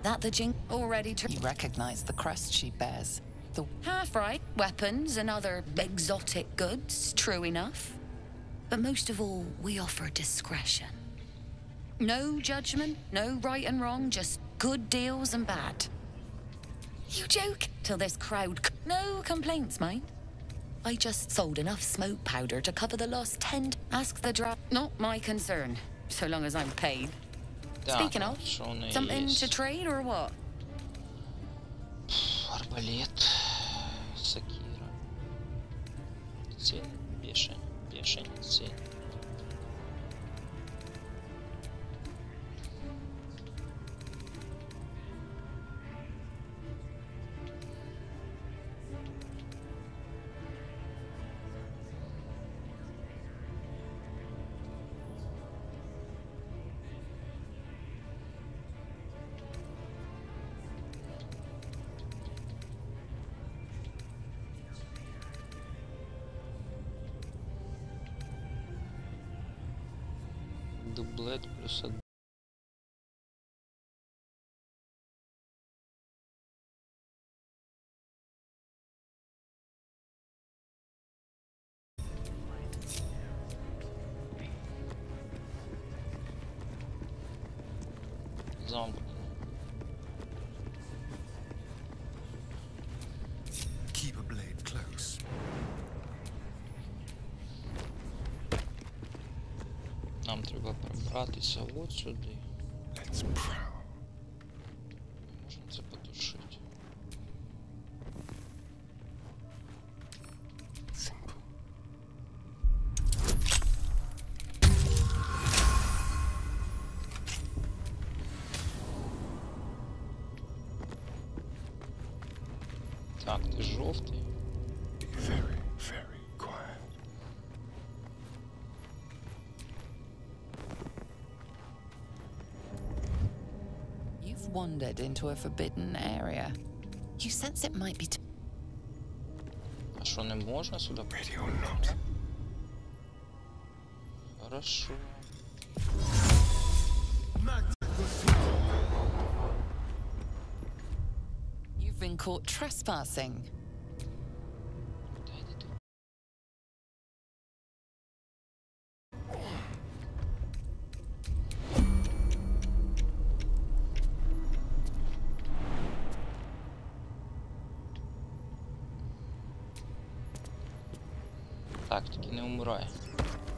Speaker 5: That the jink already you recognize the crest she bears. The
Speaker 14: Half-right, weapons and other exotic goods, true enough. But most of all, we offer discretion. No judgment, no right and wrong, just good deals and bad. You joke? Till this crowd... No complaints, mind. I just sold enough smoke powder to cover the lost 10. Ask the not my concern, so long as I'm paid. Speaking of, something to trade or what?
Speaker 1: Арбалет, сакира. Цены, бешеные цены. Дублет плюс один. Замкнено.
Speaker 2: Keep a blade close.
Speaker 1: Нам треба пробратися от сюди. Можна це потушити. Так, ти жовтий.
Speaker 2: Very, very quiet.
Speaker 5: You've wandered into a forbidden area. You sense it might be.
Speaker 1: А що, не можна сюди?
Speaker 2: Ready or not?
Speaker 1: Хорошо.
Speaker 5: You've been caught trespassing.
Speaker 1: Так, тільки не умирай.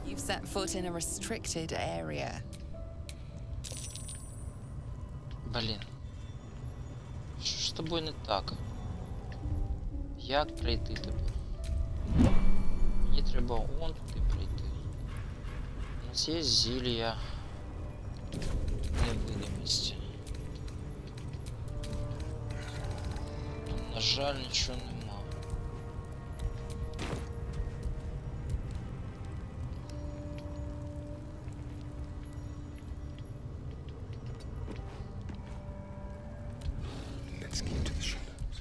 Speaker 5: You've set foot in a restricted area.
Speaker 1: Блін. Що ж з тобою не так? Як пройти тебе? Мені треба он туди пройти. У нас є зілля невидимості. На жаль, нічого нема.
Speaker 2: Let's get to the shadows.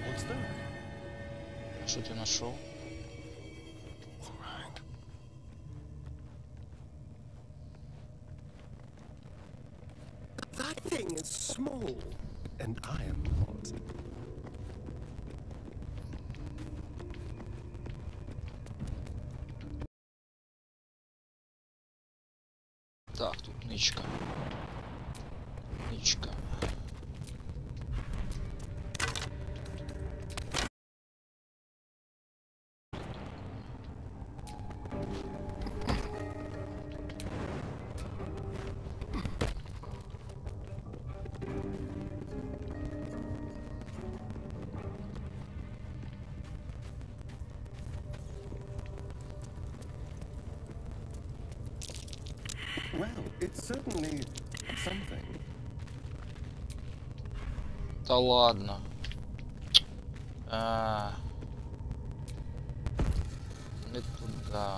Speaker 2: What's that?
Speaker 1: Що ти знайшов?
Speaker 2: That thing is small, and I am not.
Speaker 1: Так, тут ничка. Ничка.
Speaker 2: Well, it's certainly something.
Speaker 1: Та ладно. Не туда.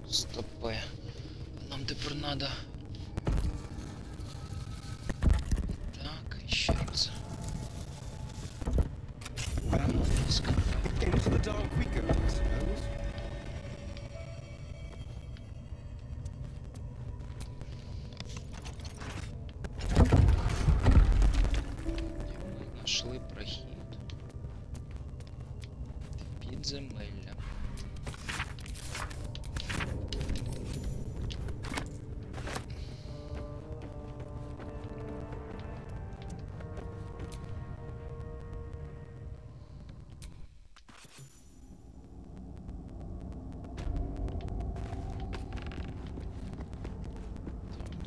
Speaker 1: Стопе. Нам тепер надо. Так, ще раз.
Speaker 2: Into the dark we go, I suppose.
Speaker 1: Нашли прохід. Підзем'я.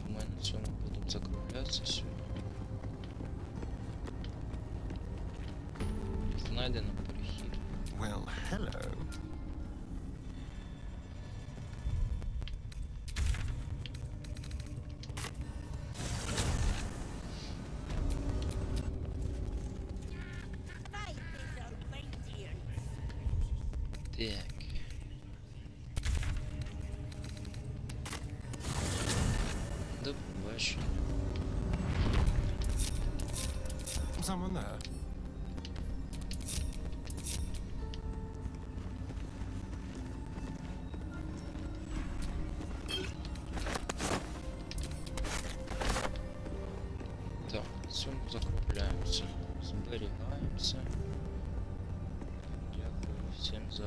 Speaker 1: Думаю, на цьому будемо закруглятися сьогодні. Знайдено перехід.
Speaker 2: Well, hello.
Speaker 1: Так. До побачення.
Speaker 2: Someone there?
Speaker 1: Так, на цьому закругляємося. Зберігаємося. Дякую всім за